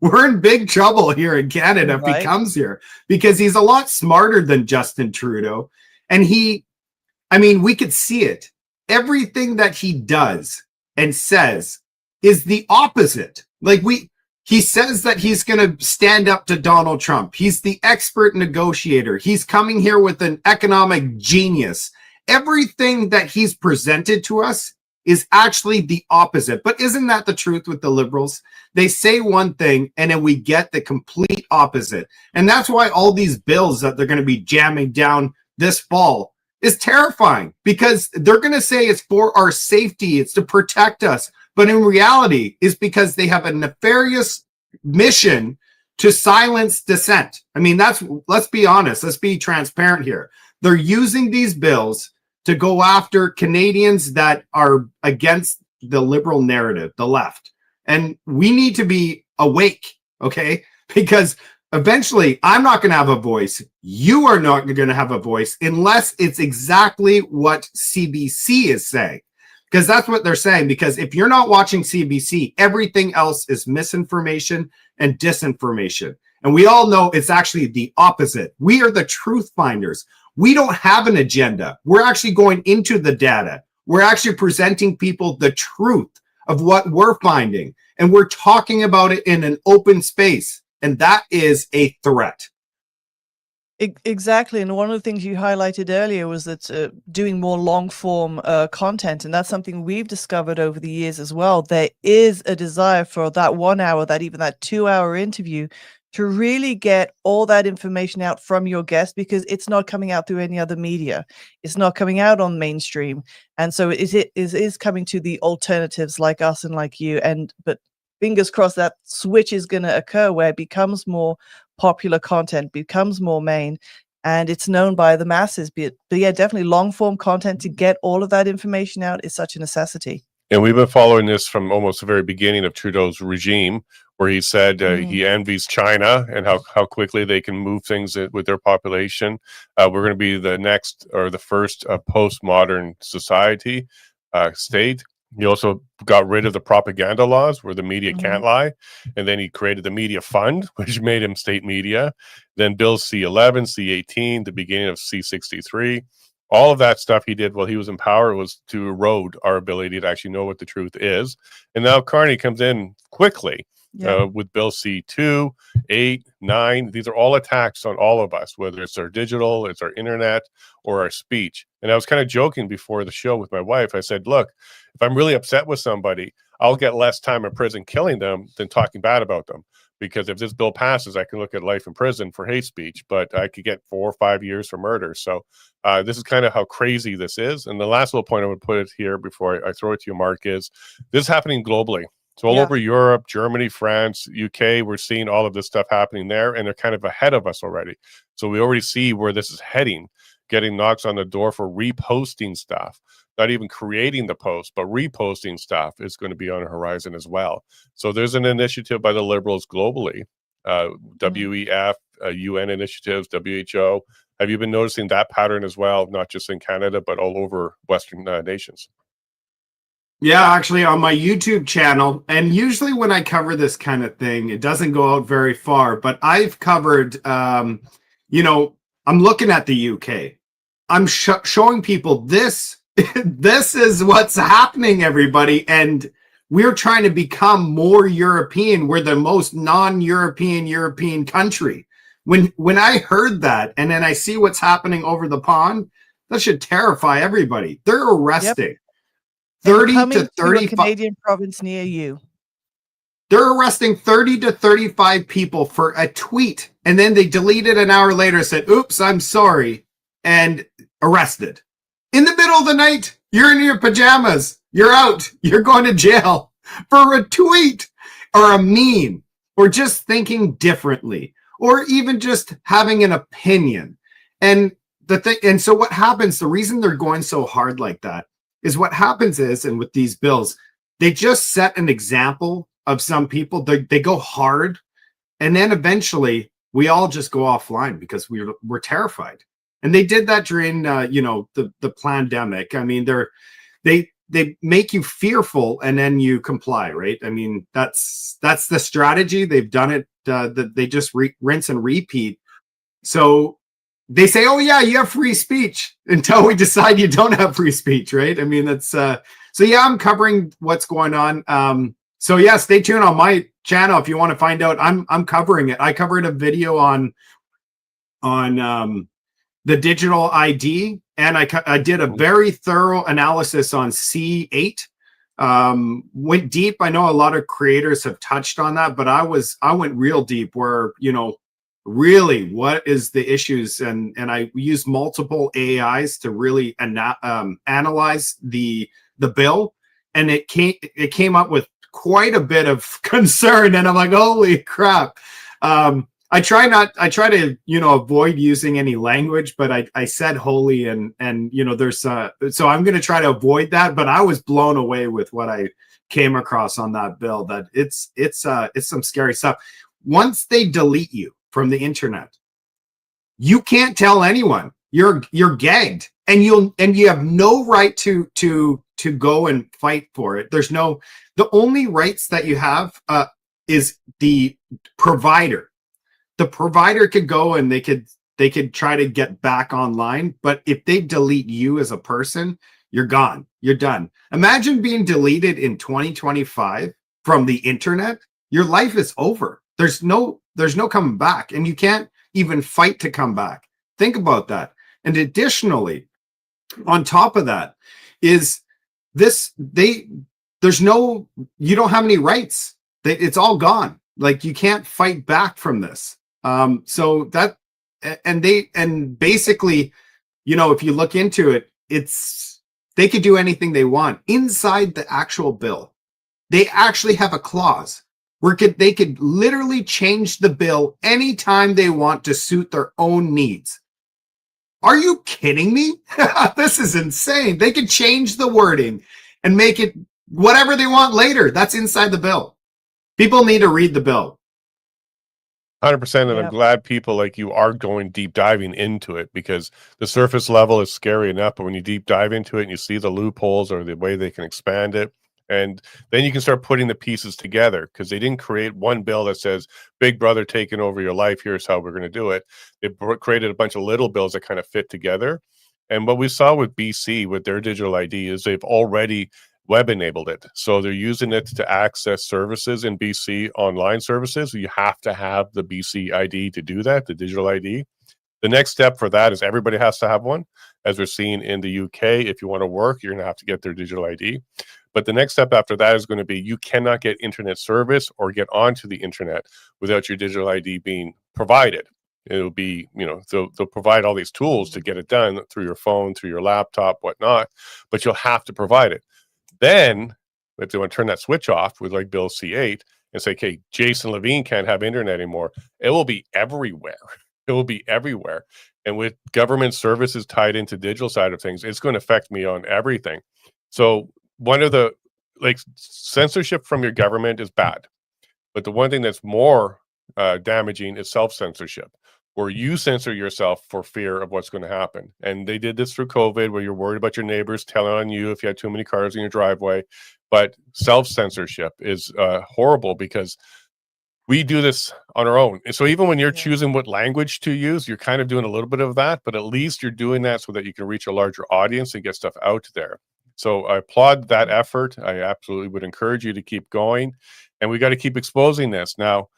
we're in big trouble here in Canada if he comes here, because he's a lot smarter than Justin Trudeau. And we could see it. Everything that he does and says is the opposite. Like he says that he's going to stand up to Donald Trump. He's the expert negotiator. He's coming here with an economic genius. Everything that he's presented to us is actually the opposite. But isn't that the truth with the Liberals? They say one thing and then we get the complete opposite. And that's why all these bills that they're going to be jamming down this fall is terrifying, because they're going to say it's for our safety, it's to protect us. But in reality, it's because they have a nefarious mission to silence dissent. Let's be honest, let's be transparent here. They're using these bills to go after Canadians that are against the Liberal narrative, the left. And we need to be awake okay? Because eventually I'm not going to have a voice. You are not going to have a voice unless it's exactly what CBC is saying. Because that's what they're saying. Because if you're not watching CBC, everything else is misinformation and disinformation. And we all know it's actually the opposite. We are the truth finders. We don't have an agenda. We're actually going into the data. We're actually presenting people the truth of what we're finding. And we're talking about it in an open space. And that is a threat. Exactly. And one of the things you highlighted earlier was that doing more long form content. And that's something we've discovered over the years as well. There is a desire for that 1 hour, even that 2 hour interview to really get all that information out from your guest, because it's not coming out through any other media. It's not coming out on mainstream. And so it is coming to the alternatives like us and like you. But fingers crossed that switch is going to occur where it becomes more popular content, becomes more main, and it's known by the masses. But yeah, definitely long form content to get all of that information out is such a necessity. And we've been following this from almost the very beginning of Trudeau's regime, where he said he envies China and how quickly they can move things with their population. We're going to be the next or the first postmodern society state. He also got rid of the propaganda laws where the media can't lie. And then he created the media fund, which made him state media. Then Bill C-11, C-18, the beginning of C-63. All of that stuff he did while he was in power was to erode our ability to actually know what the truth is. And now Carney comes in quickly with Bill C-2, 8, 9. These are all attacks on all of us, whether it's our digital, it's our internet, or our speech. And I was kind of joking before the show with my wife. I said, look, if I'm really upset with somebody, I'll get less time in prison killing them than talking bad about them. Because if this bill passes, I can look at life in prison for hate speech, but I could get 4 or 5 years for murder. So this is kind of how crazy this is. And the last little point I would put it here before I throw it to you, Mark, is this is happening globally. So all over Europe, Germany, France, UK, we're seeing all of this stuff happening there, and they're kind of ahead of us already. So we already see where this is heading, getting knocks on the door for reposting stuff. Not even creating the post, but reposting stuff is going to be on the horizon as well. So there's an initiative by the Liberals globally, WEF, UN initiatives, WHO. Have you been noticing that pattern as well, not just in Canada, but all over Western nations? Yeah, actually on my YouTube channel, and usually when I cover this kind of thing, it doesn't go out very far, but I've covered, I'm looking at the UK. I'm showing people this. This is what's happening, everybody. And we're trying to become more European. We're the most non-European country. When I heard that, and then I see what's happening over the pond, that should terrify everybody. They're arresting 30 to 35 Canadian province near you. They're arresting 30 to 35 people for a tweet, and then they deleted an hour later, said, oops, I'm sorry, and arrested. In the middle of the night, you're in your pajamas, you're out, you're going to jail for a tweet or a meme or just thinking differently or even just having an opinion. And so what happens, the reason they're going so hard like that is what happens is, and with these bills, they just set an example of some people. They go hard, and then eventually we all just go offline because we're terrified. And they did that during the pandemic. I mean, they make you fearful and then you comply, right? I mean, that's the strategy. They've done it. They just rinse and repeat. So they say, oh yeah, you have free speech until we decide you don't have free speech, right? I mean, that's so yeah, I'm covering what's going on. So yeah, stay tuned on my channel if you want to find out. I'm covering it. I covered a video on the digital ID, and I did a very thorough analysis on C8. Went deep. I know a lot of creators have touched on that, but I went real deep where, really what is the issues, and I used multiple AIs to really analyze the bill, and it came up with quite a bit of concern, and I'm like, holy crap. I try to, avoid using any language, but I said holy and there's so I'm going to try to avoid that, but I was blown away with what I came across on that bill, that it's some scary stuff. once they delete you from the internet, you can't tell anyone. You're gagged, and you have no right to go and fight for it. The only rights that you have is the provider. The provider could go and they could try to get back online, but if they delete you as a person, you're gone. You're done. Imagine being deleted in 2025 from the internet. Your life is over. There's no coming back, and you can't even fight to come back. Think about that. And additionally, on top of that, is this you don't have any rights. It's all gone. Like, you can't fight back from this. So that, and basically, if you look into it, they could do anything they want inside the actual bill. They actually have a clause where they could literally change the bill anytime they want to suit their own needs. Are you kidding me? This is insane. They could change the wording and make it whatever they want later. That's inside the bill. People need to read the bill. 100%, and I'm glad people like you are going deep diving into it, because the surface level is scary enough, but when you deep dive into it and you see the loopholes or the way they can expand it, and then you can start putting the pieces together, because they didn't create one bill that says, Big Brother taking over your life, here's how we're going to do it. They created a bunch of little bills that kind of fit together. And what we saw with BC with their digital ID is they've already web enabled it. So they're using it to access services in BC, online services. You have to have the BC ID to do that, the digital ID. The next step for that is everybody has to have one. As we're seeing in the UK, if you want to work, you're going to have to get their digital ID. But the next step after that is going to be, you cannot get internet service or get onto the internet without your digital ID being provided. It'll be, they'll provide all these tools to get it done through your phone, through your laptop, whatnot, but you'll have to provide it. Then, if they want to turn that switch off with like Bill C8 and say, okay, Jason Levine can't have internet anymore, it will be everywhere. It will be everywhere. And with government services tied into digital side of things, it's going to affect me on everything. So one of the, censorship from your government is bad. But the one thing that's more damaging is self-censorship, where you censor yourself for fear of what's going to happen. And they did this through COVID, where you're worried about your neighbors telling on you if you had too many cars in your driveway. But self-censorship is horrible, because we do this on our own. And so even when you're choosing what language to use, you're kind of doing a little bit of that, but at least you're doing that so that you can reach a larger audience and get stuff out there. So I applaud that effort. I absolutely would encourage you to keep going. And we got to keep exposing this. Now,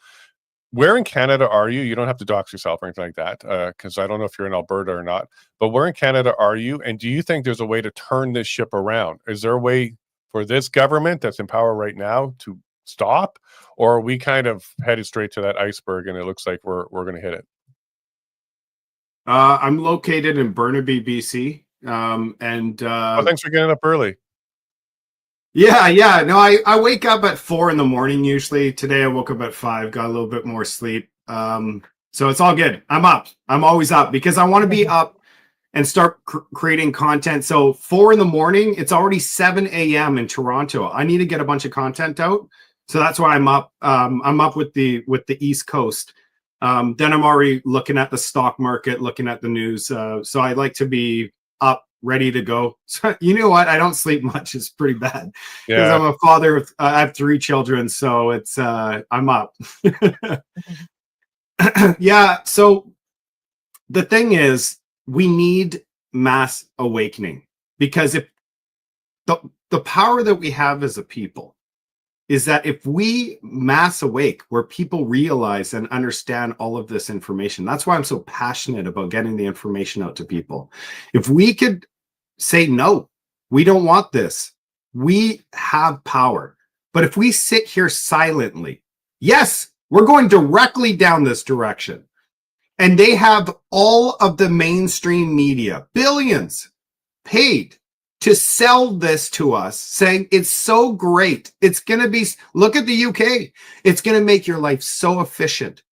where in Canada are you? You don't have to dox yourself or anything like that, because I don't know if you're in Alberta or not. But where in Canada are you? And do you think there's a way to turn this ship around? Is there a way for this government that's in power right now to stop? Or are we kind of headed straight to that iceberg and it looks like we're going to hit it? I'm located in Burnaby, BC. Thanks for getting up early. Yeah. No, I wake up at 4 a.m. usually. Today I woke up at 5, got a little bit more sleep. So it's all good. I'm up. I'm always up because I want to be up and start creating content. So 4 a.m, it's already 7 a.m. in Toronto. I need to get a bunch of content out. So that's why I'm up. I'm up with the East Coast. Then I'm already looking at the stock market, looking at the news. So I like to be up, ready to go. So you know what? I don't sleep much. It's pretty bad because I'm a father. I have 3 children, so it's I'm up. Yeah. So the thing is, we need mass awakening, because if the power that we have as a people is that if we mass awake, where people realize and understand all of this information, that's why I'm so passionate about getting the information out to people. If we could say, no, we don't want this, we have power. But if we sit here silently, yes, we're going directly down this direction. And they have all of the mainstream media, billions, paid to sell this to us, saying it's so great. It's going to be, look at the UK. It's going to make your life so efficient.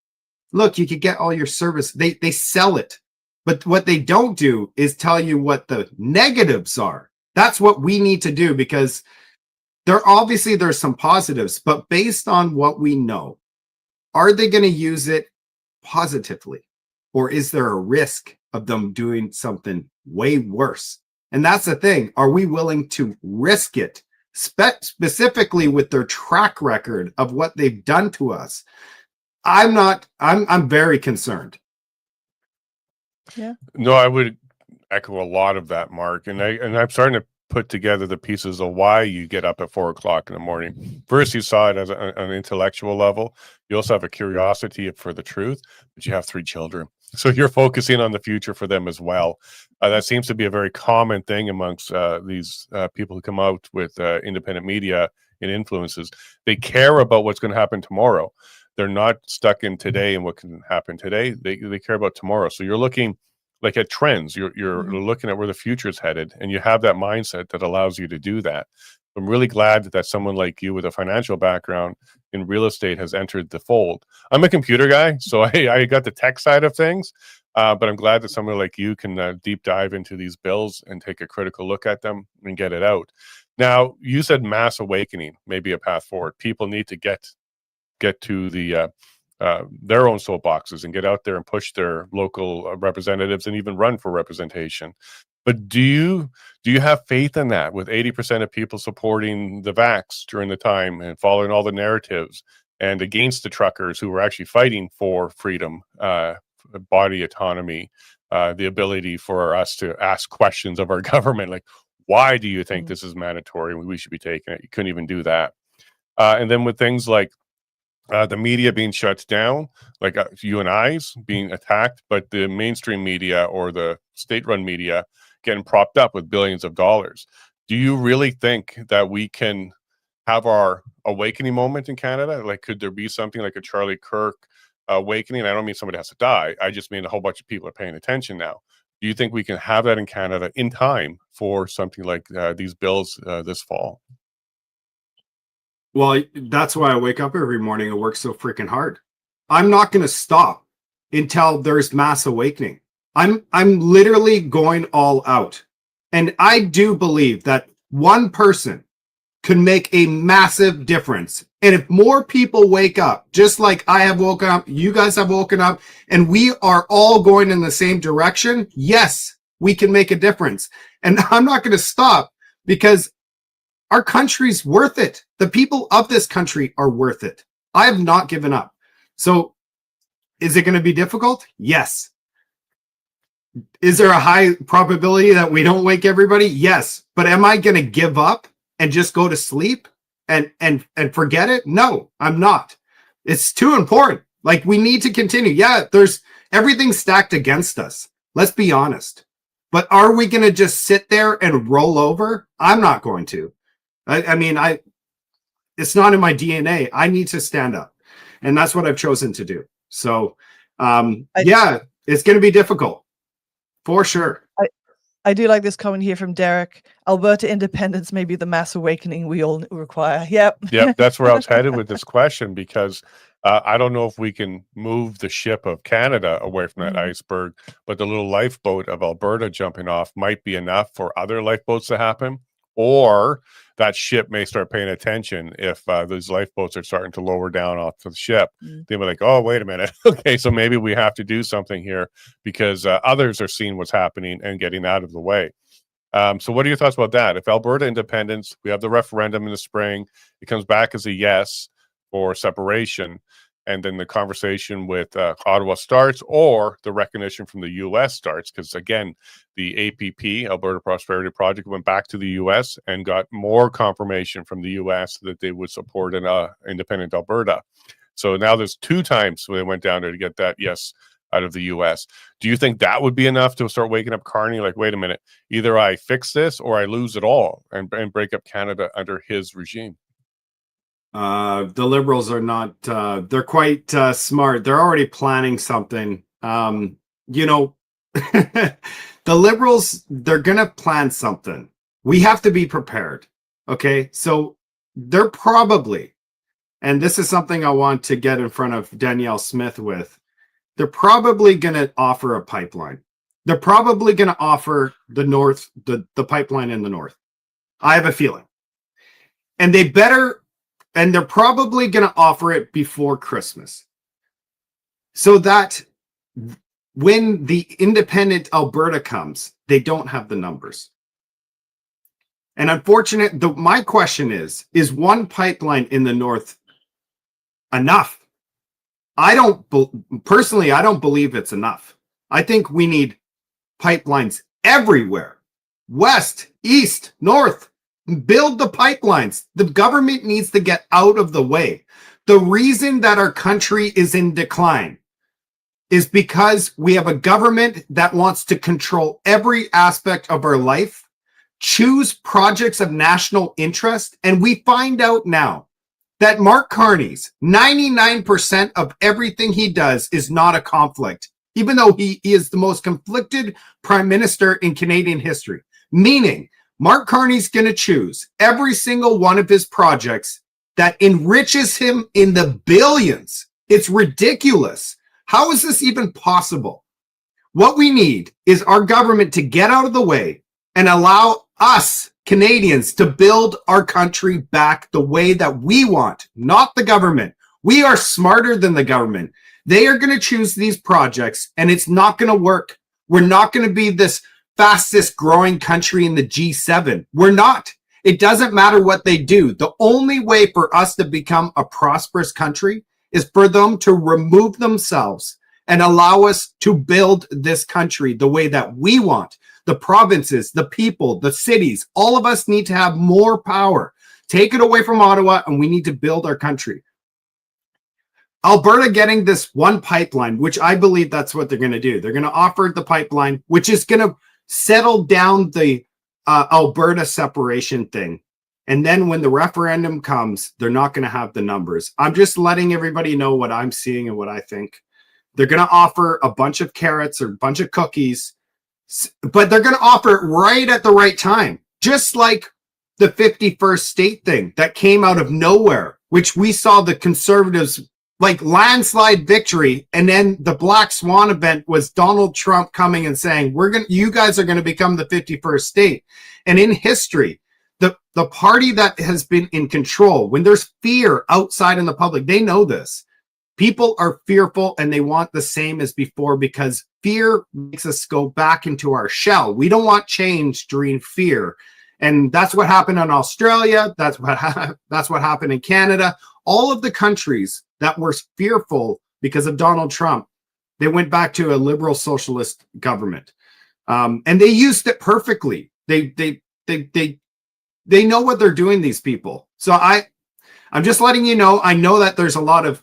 Look, you could get all your service. They sell it. But what they don't do is tell you what the negatives are. That's what we need to do, because there's some positives, but based on what we know, are they going to use it positively? Or is there a risk of them doing something way worse? And that's the thing. Are we willing to risk it, specifically with their track record of what they've done to us? I'm very concerned. Yeah. No, I would echo a lot of that, Mark. And I'm starting to put together the pieces of why you get up at 4 o'clock in the morning. First, you saw it as an intellectual level. You also have a curiosity for the truth, but you have 3 children. So you're focusing on the future for them as well. That seems to be a very common thing amongst these people who come out with independent media and influences. They care about what's going to happen tomorrow. They're not stuck in today and what can happen today. They care about tomorrow. So you're looking like at trends. You're looking at where the future is headed, and you have that mindset that allows you to do that. I'm really glad that someone like you with a financial background in real estate has entered the fold. I'm a computer guy, so I got the tech side of things, but I'm glad that someone like you can deep dive into these bills and take a critical look at them and get it out. Now, you said mass awakening may be a path forward. People need to get to the their own soapboxes and get out there and push their local representatives and even run for representation. But do you have faith in that, with 80% of people supporting the vax during the time and following all the narratives and against the truckers who were actually fighting for freedom, body autonomy, the ability for us to ask questions of our government, like, why do you think this is mandatory? We should be taking it. You couldn't even do that. And then with things like the media being shut down, like you and I's being attacked, but the mainstream media or the state-run media getting propped up with billions of dollars. Do you really think that we can have our awakening moment in Canada? Like, could there be something like a Charlie Kirk awakening? I don't mean somebody has to die. I just mean a whole bunch of people are paying attention now. Do you think we can have that in Canada in time for something like these bills this fall? Well, that's why I wake up every morning and work so freaking hard. I'm not going to stop until there's mass awakening. I'm literally going all out. And I do believe that one person can make a massive difference. And if more people wake up, just like I have woken up, you guys have woken up, and we are all going in the same direction, yes, we can make a difference. And I'm not going to stop, because our country's worth it. The people of this country are worth it. I have not given up. So is it going to be difficult? Yes. Is there a high probability that we don't wake everybody? Yes. But am I going to give up and just go to sleep and forget it? No, I'm not. It's too important. Like, we need to continue. Yeah, there's everything stacked against us. Let's be honest. But are we going to just sit there and roll over? I'm not going to. I mean, it's not in my DNA. I need to stand up, and that's what I've chosen to do. So, yeah, it's going to be difficult for sure. I do like this comment here from Derek. Alberta independence may be the mass awakening we all require. Yep. That's where I was headed with this question, because I don't know if we can move the ship of Canada away from that iceberg, but the little lifeboat of Alberta jumping off might be enough for other lifeboats to happen. Or that ship may start paying attention if those lifeboats are starting to lower down off the ship. They were like, oh, wait a minute. Okay, so maybe we have to do something here, because others are seeing what's happening and getting out of the way. So what are your thoughts about that? If Alberta independence, we have the referendum in the spring, it comes back as a yes for separation, and then the conversation with Ottawa starts, or the recognition from the U.S. starts, because again, the APP, Alberta Prosperity Project, went back to the U.S. and got more confirmation from the U.S. that they would support an independent Alberta. So now there's 2 times when they went down there to get that yes out of the U.S. Do you think that would be enough to start waking up Carney? Like, wait a minute, either I fix this or I lose it all and break up Canada under his regime? The Liberals are not, they're quite smart. They're already planning something. You know, the Liberals, they're going to plan something. We have to be prepared. Okay. So they're probably, and this is something I want to get in front of Danielle Smith with, they're probably going to offer a pipeline. They're probably going to offer the North, the pipeline in the North. I have a feeling. And they're probably going to offer it before Christmas. so that when the independent Alberta comes, they don't have the numbers. And my question is one pipeline in the north enough? Personally, I don't believe it's enough. I think we need pipelines everywhere, west, east, north. Build the pipelines. The government needs to get out of the way. The reason that our country is in decline is because we have a government that wants to control every aspect of our life, choose projects of national interest, and we find out now that Mark Carney's 99% of everything he does is not a conflict, even though he is the most conflicted prime minister in Canadian history. Meaning, Mark Carney's going to choose every single one of his projects that enriches him in the billions. It's ridiculous. How is this even possible? What we need is our government to get out of the way and allow us Canadians to build our country back the way that we want, not the government. We are smarter than the government. They are going to choose these projects and it's not going to work. We're not going to be this fastest growing country in the G7. We're not. It doesn't matter what they do. The only way for us to become a prosperous country is for them to remove themselves and allow us to build this country the way that we want. The provinces, the people, the cities, all of us need to have more power. Take it away from Ottawa and we need to build our country. Alberta getting this one pipeline, which I believe that's what they're going to do. They're going to offer the pipeline, which is going to settle down the Alberta separation thing. And then when the referendum comes, they're not going to have the numbers. I'm just letting everybody know what I'm seeing and what I think. They're going to offer a bunch of carrots or a bunch of cookies, but they're going to offer it right at the right time. Just like the 51st state thing that came out of nowhere, which we saw the Conservatives like landslide victory. And then the Black Swan event was Donald Trump coming and saying, you guys are going to become the 51st state. And in history, the party that has been in control, when there's fear outside in the public, they know this. People are fearful and they want the same as before because fear makes us go back into our shell. We don't want change during fear. And that's what happened in Australia. That's what happened in Canada. All of the countries that were fearful because of Donald Trump, they went back to a liberal socialist government. And they used it perfectly. They know what they're doing, these people. So I'm just letting you know, I know that there's a lot of,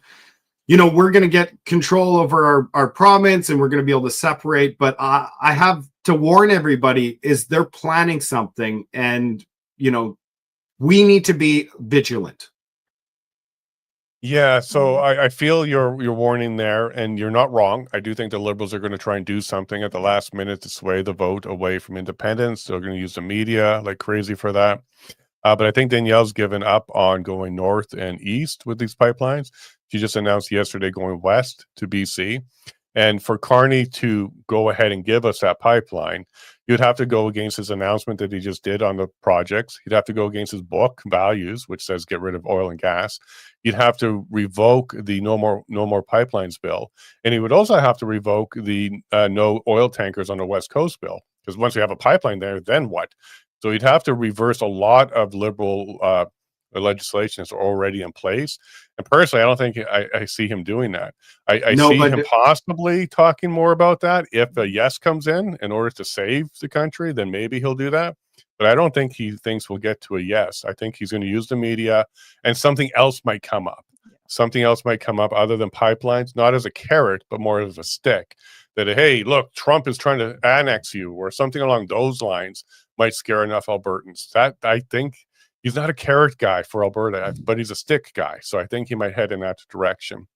we're going to get control over our province and we're going to be able to separate. But I have to warn everybody is they're planning something and, we need to be vigilant. Yeah, so I feel your warning there, and you're not wrong. I do think the Liberals are going to try and do something at the last minute to sway the vote away from independence. They're going to use the media like crazy for that. But I think Danielle's given up on going north and east with these pipelines. She just announced yesterday going west to BC. And for Carney to go ahead and give us that pipeline, you'd have to go against his announcement that he just did on the projects. He'd have to go against his book, Values, which says get rid of oil and gas. You'd have to revoke the no more pipelines bill. And he would also have to revoke the no oil tankers on the West Coast bill. Because once you have a pipeline there, then what? So he'd have to reverse a lot of liberal legislation that's already in place. And personally, I don't think I see him doing that. I see him possibly talking more about that. If a yes comes in order to save the country, then maybe he'll do that. But I don't think he thinks we'll get to a yes. I think he's going to use the media and something else might come up. Something else might come up other than pipelines, not as a carrot, but more as a stick. That, hey, look, Trump is trying to annex you or something along those lines might scare enough Albertans. That I think he's not a carrot guy for Alberta, but he's a stick guy. So I think he might head in that direction.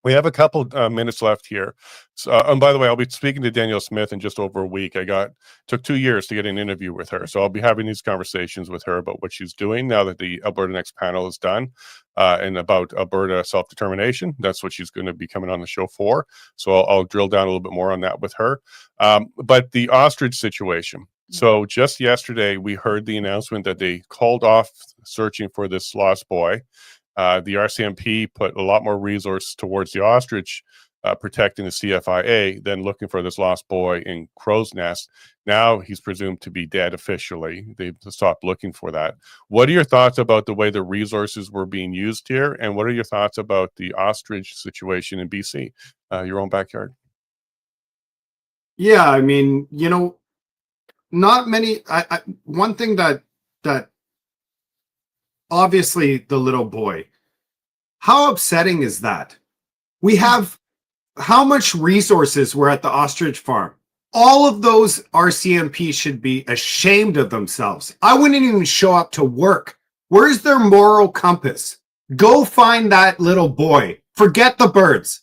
We have a couple minutes left here. So, and by the way, I'll be speaking to Danielle Smith in just over a week. Took 2 years to get an interview with her. So I'll be having these conversations with her about what she's doing now that the Alberta Next panel is done and about Alberta self-determination. That's what she's going to be coming on the show for. So I'll drill down a little bit more on that with her. But the ostrich situation. So just yesterday, we heard the announcement that they called off searching for this lost boy. The RCMP put a lot more resource towards the ostrich protecting the CFIA than looking for this lost boy in Crow's Nest. Now he's presumed to be dead officially. They've stopped looking for that. What are your thoughts about the way the resources were being used here? And what are your thoughts about the ostrich situation in BC, your own backyard? Yeah, I mean, not many. One thing that obviously the little boy, how upsetting is that? We have how much resources were at the ostrich farm. All of those RCMP should be ashamed of themselves. I wouldn't even show up to work. Where's their moral compass? Go find that little boy. Forget the birds.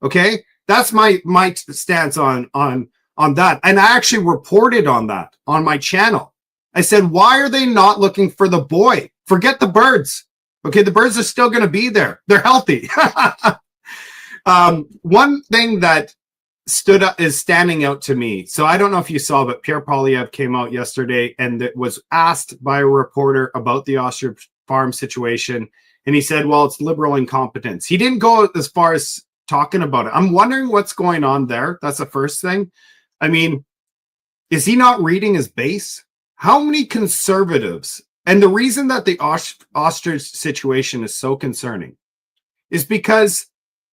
Okay? That's my stance on that. And I actually reported on that on my channel. I said, why are they not looking for the boy? Forget the birds. Okay, the birds are still going to be there. They're healthy. One thing that stood up is standing out to me. So I don't know if you saw, but Pierre Poilievre came out yesterday and it was asked by a reporter about the ostrich farm situation. And he said, well, it's liberal incompetence. He didn't go as far as talking about it. I'm wondering what's going on there. That's the first thing. I mean, is he not reading his base? How many conservatives? And the reason that the ostrich situation is so concerning is because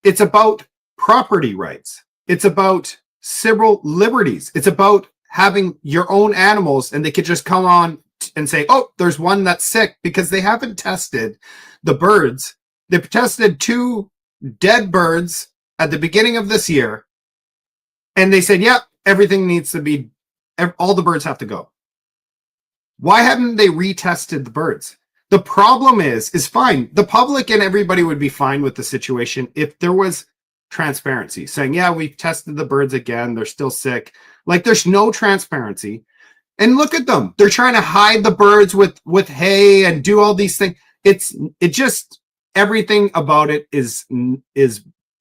it's about property rights. It's about civil liberties. It's about having your own animals, and they could just come on and say, oh, there's one that's sick, because they haven't tested the birds. They've tested 2 dead birds at the beginning of this year, and they said, yep, everything needs to be, all the birds have to go. Why haven't they retested the birds? The problem is fine. The public and everybody would be fine with the situation if there was transparency, saying, yeah, we've tested the birds again. They're still sick. Like, there's no transparency. And look at them. They're trying to hide the birds with hay and do all these things. It just, everything about it is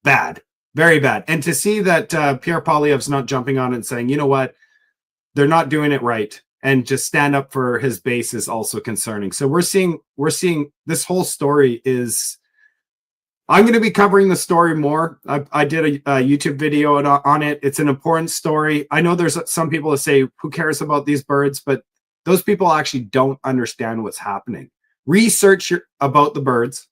bad, very bad. And to see that Pierre Poilievre's not jumping on it and saying, you know what, they're not doing it right, and just stand up for his base is also concerning. So we're seeing this whole story is, I'm going to be covering the story more. I did a YouTube video on it. It's an important story. I know there's some people that say, who cares about these birds? But those people actually don't understand what's happening. Research about the birds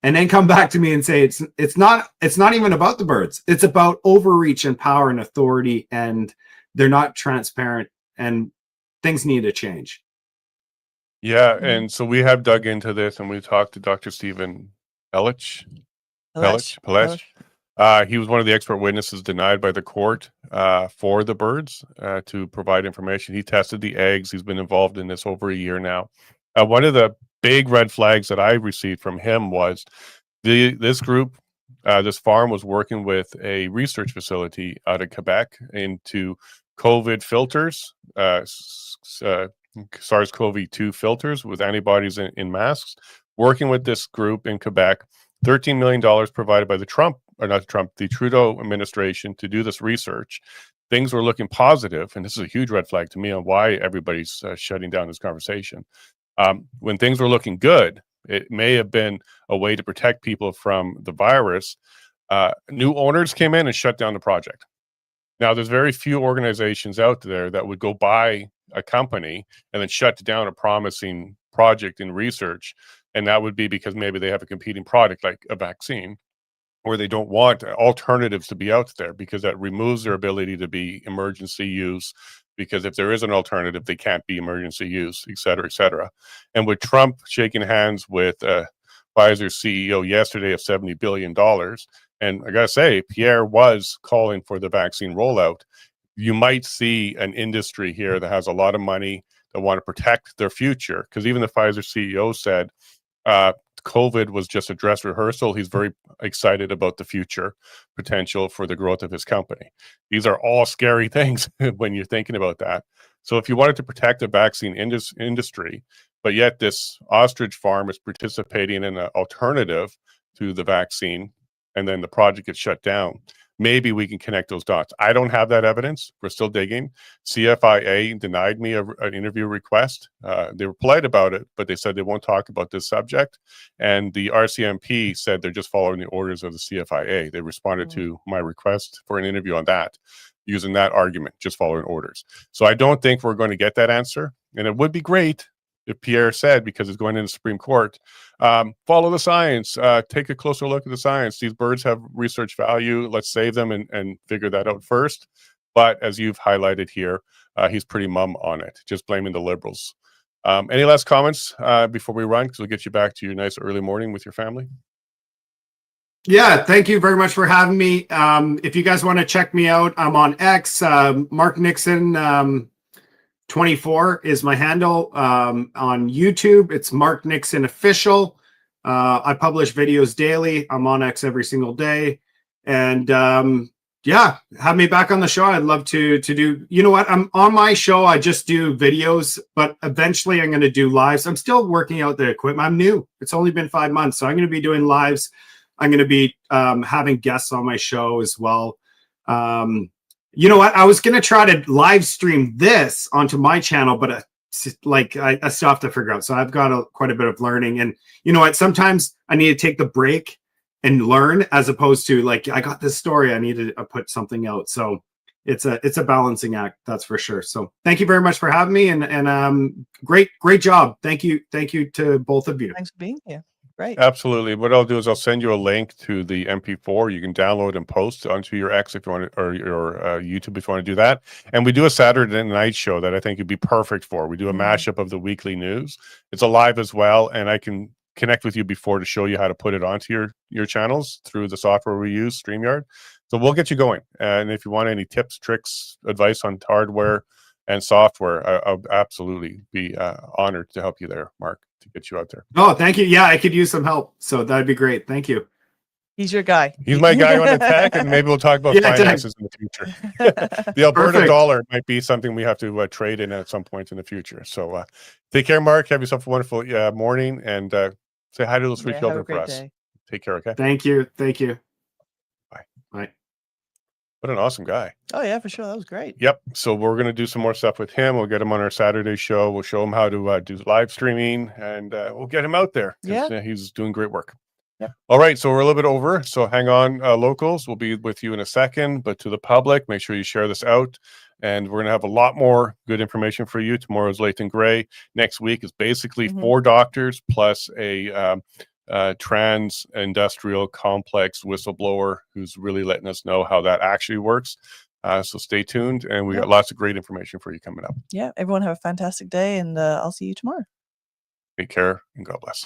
and then come back to me and say, it's not even about the birds. It's about overreach and power and authority, and they're not transparent, and things need to change. Yeah, and so we have dug into this, and we talked to Dr. Stephen Pelech. He was one of the expert witnesses denied by the court for the birds to provide information. He tested the eggs. He's been involved in this over a year now. One of the big red flags that I received from him was this group, this farm was working with a research facility out of Quebec into COVID filters, SARS-CoV-2 filters with antibodies in masks, working with this group in Quebec. $13 million provided by the Trudeau administration to do this research. Things were looking positive, and this is a huge red flag to me on why everybody's shutting down this conversation. When things were looking good, it may have been a way to protect people from the virus. New owners came in and shut down the project. Now, there's very few organizations out there that would go buy a company and then shut down a promising project in research. And that would be because maybe they have a competing product like a vaccine, or they don't want alternatives to be out there because that removes their ability to be emergency use. Because if there is an alternative, they can't be emergency use, et cetera, et cetera. And with Trump shaking hands with Pfizer's CEO yesterday of $70 billion, and I got to say, Pierre was calling for the vaccine rollout, you might see an industry here that has a lot of money that want to protect their future. Because even the Pfizer CEO said, COVID was just a dress rehearsal. He's very excited about the future potential for the growth of his company. These are all scary things when you're thinking about that. So if you wanted to protect the vaccine industry, but yet this ostrich farm is participating in an alternative to the vaccine, and then the project gets shut down, maybe we can connect those dots. I don't have that evidence. We're still digging. CFIA denied me an interview request. They were polite about it, but they said they won't talk about this subject. And the RCMP said they're just following the orders of the CFIA. They responded to my request for an interview on that, using that argument, just following orders. So I don't think we're going to get that answer. And it would be great if Pierre said, because it's going into the Supreme Court, follow the science, take a closer look at the science. These birds have research value. Let's save them and figure that out first. But as you've highlighted here, he's pretty mum on it, just blaming the Liberals. Any last comments before we run? Because we'll get you back to your nice early morning with your family. Yeah, thank you very much for having me. If you guys want to check me out, I'm on X. Marc Nixon 24 is my handle. On YouTube, it's Marc Nixon Official. I publish videos daily. I'm on X every single day. And yeah, have me back on the show. I'd love to do, you know what? I'm on my show. I just do videos, but eventually I'm going to do lives. I'm still working out the equipment. I'm new. It's only been 5 months. So I'm going to be doing lives. I'm going to be having guests on my show as well. You know what? I was going to try to live stream this onto my channel, but I still have to figure out. So I've got quite a bit of learning. And you know what? Sometimes I need to take the break and learn, as opposed to like, I got this story, I need to put something out. So it's a balancing act, that's for sure. So thank you very much for having me, and great job. Thank you to both of you. Thanks for being here. Right. Absolutely. What I'll do is I'll send you a link to the MP4. You can download and post onto your X if you want to, or your YouTube if you want to do that. And we do a Saturday night show that I think would be perfect for. We do a mashup of the weekly news. It's alive as well, and I can connect with you before to show you how to put it onto your channels through the software we use, StreamYard. So we'll get you going. And if you want any tips, tricks, advice on hardware and software, I'll absolutely be honored to help you there, Marc, to get you out there. Oh, thank you. Yeah, I could use some help. So that'd be great. Thank you. He's your guy. He's my guy on the tech, and maybe we'll talk about finances in the future. The Alberta dollar might be something we have to trade in at some point in the future. So take care, Marc. Have yourself a wonderful morning, and say hi to those 3 children for us. Take care, okay? Thank you. Bye. Bye. What an awesome guy. Oh, yeah, for sure. That was great. Yep. So we're going to do some more stuff with him. We'll get him on our Saturday show. We'll show him how to do live streaming, and we'll get him out there. Yeah. He's doing great work. Yep. All right. So we're a little bit over. So hang on, locals. We'll be with you in a second. But to the public, make sure you share this out. And we're going to have a lot more good information for you. Tomorrow's Lathan Gray. Next week is basically 4 doctors plus a trans industrial complex whistleblower who's really letting us know how that actually works. So stay tuned, and we got lots of great information for you coming up. Yeah, everyone have a fantastic day, and I'll see you tomorrow. Take care, and God bless.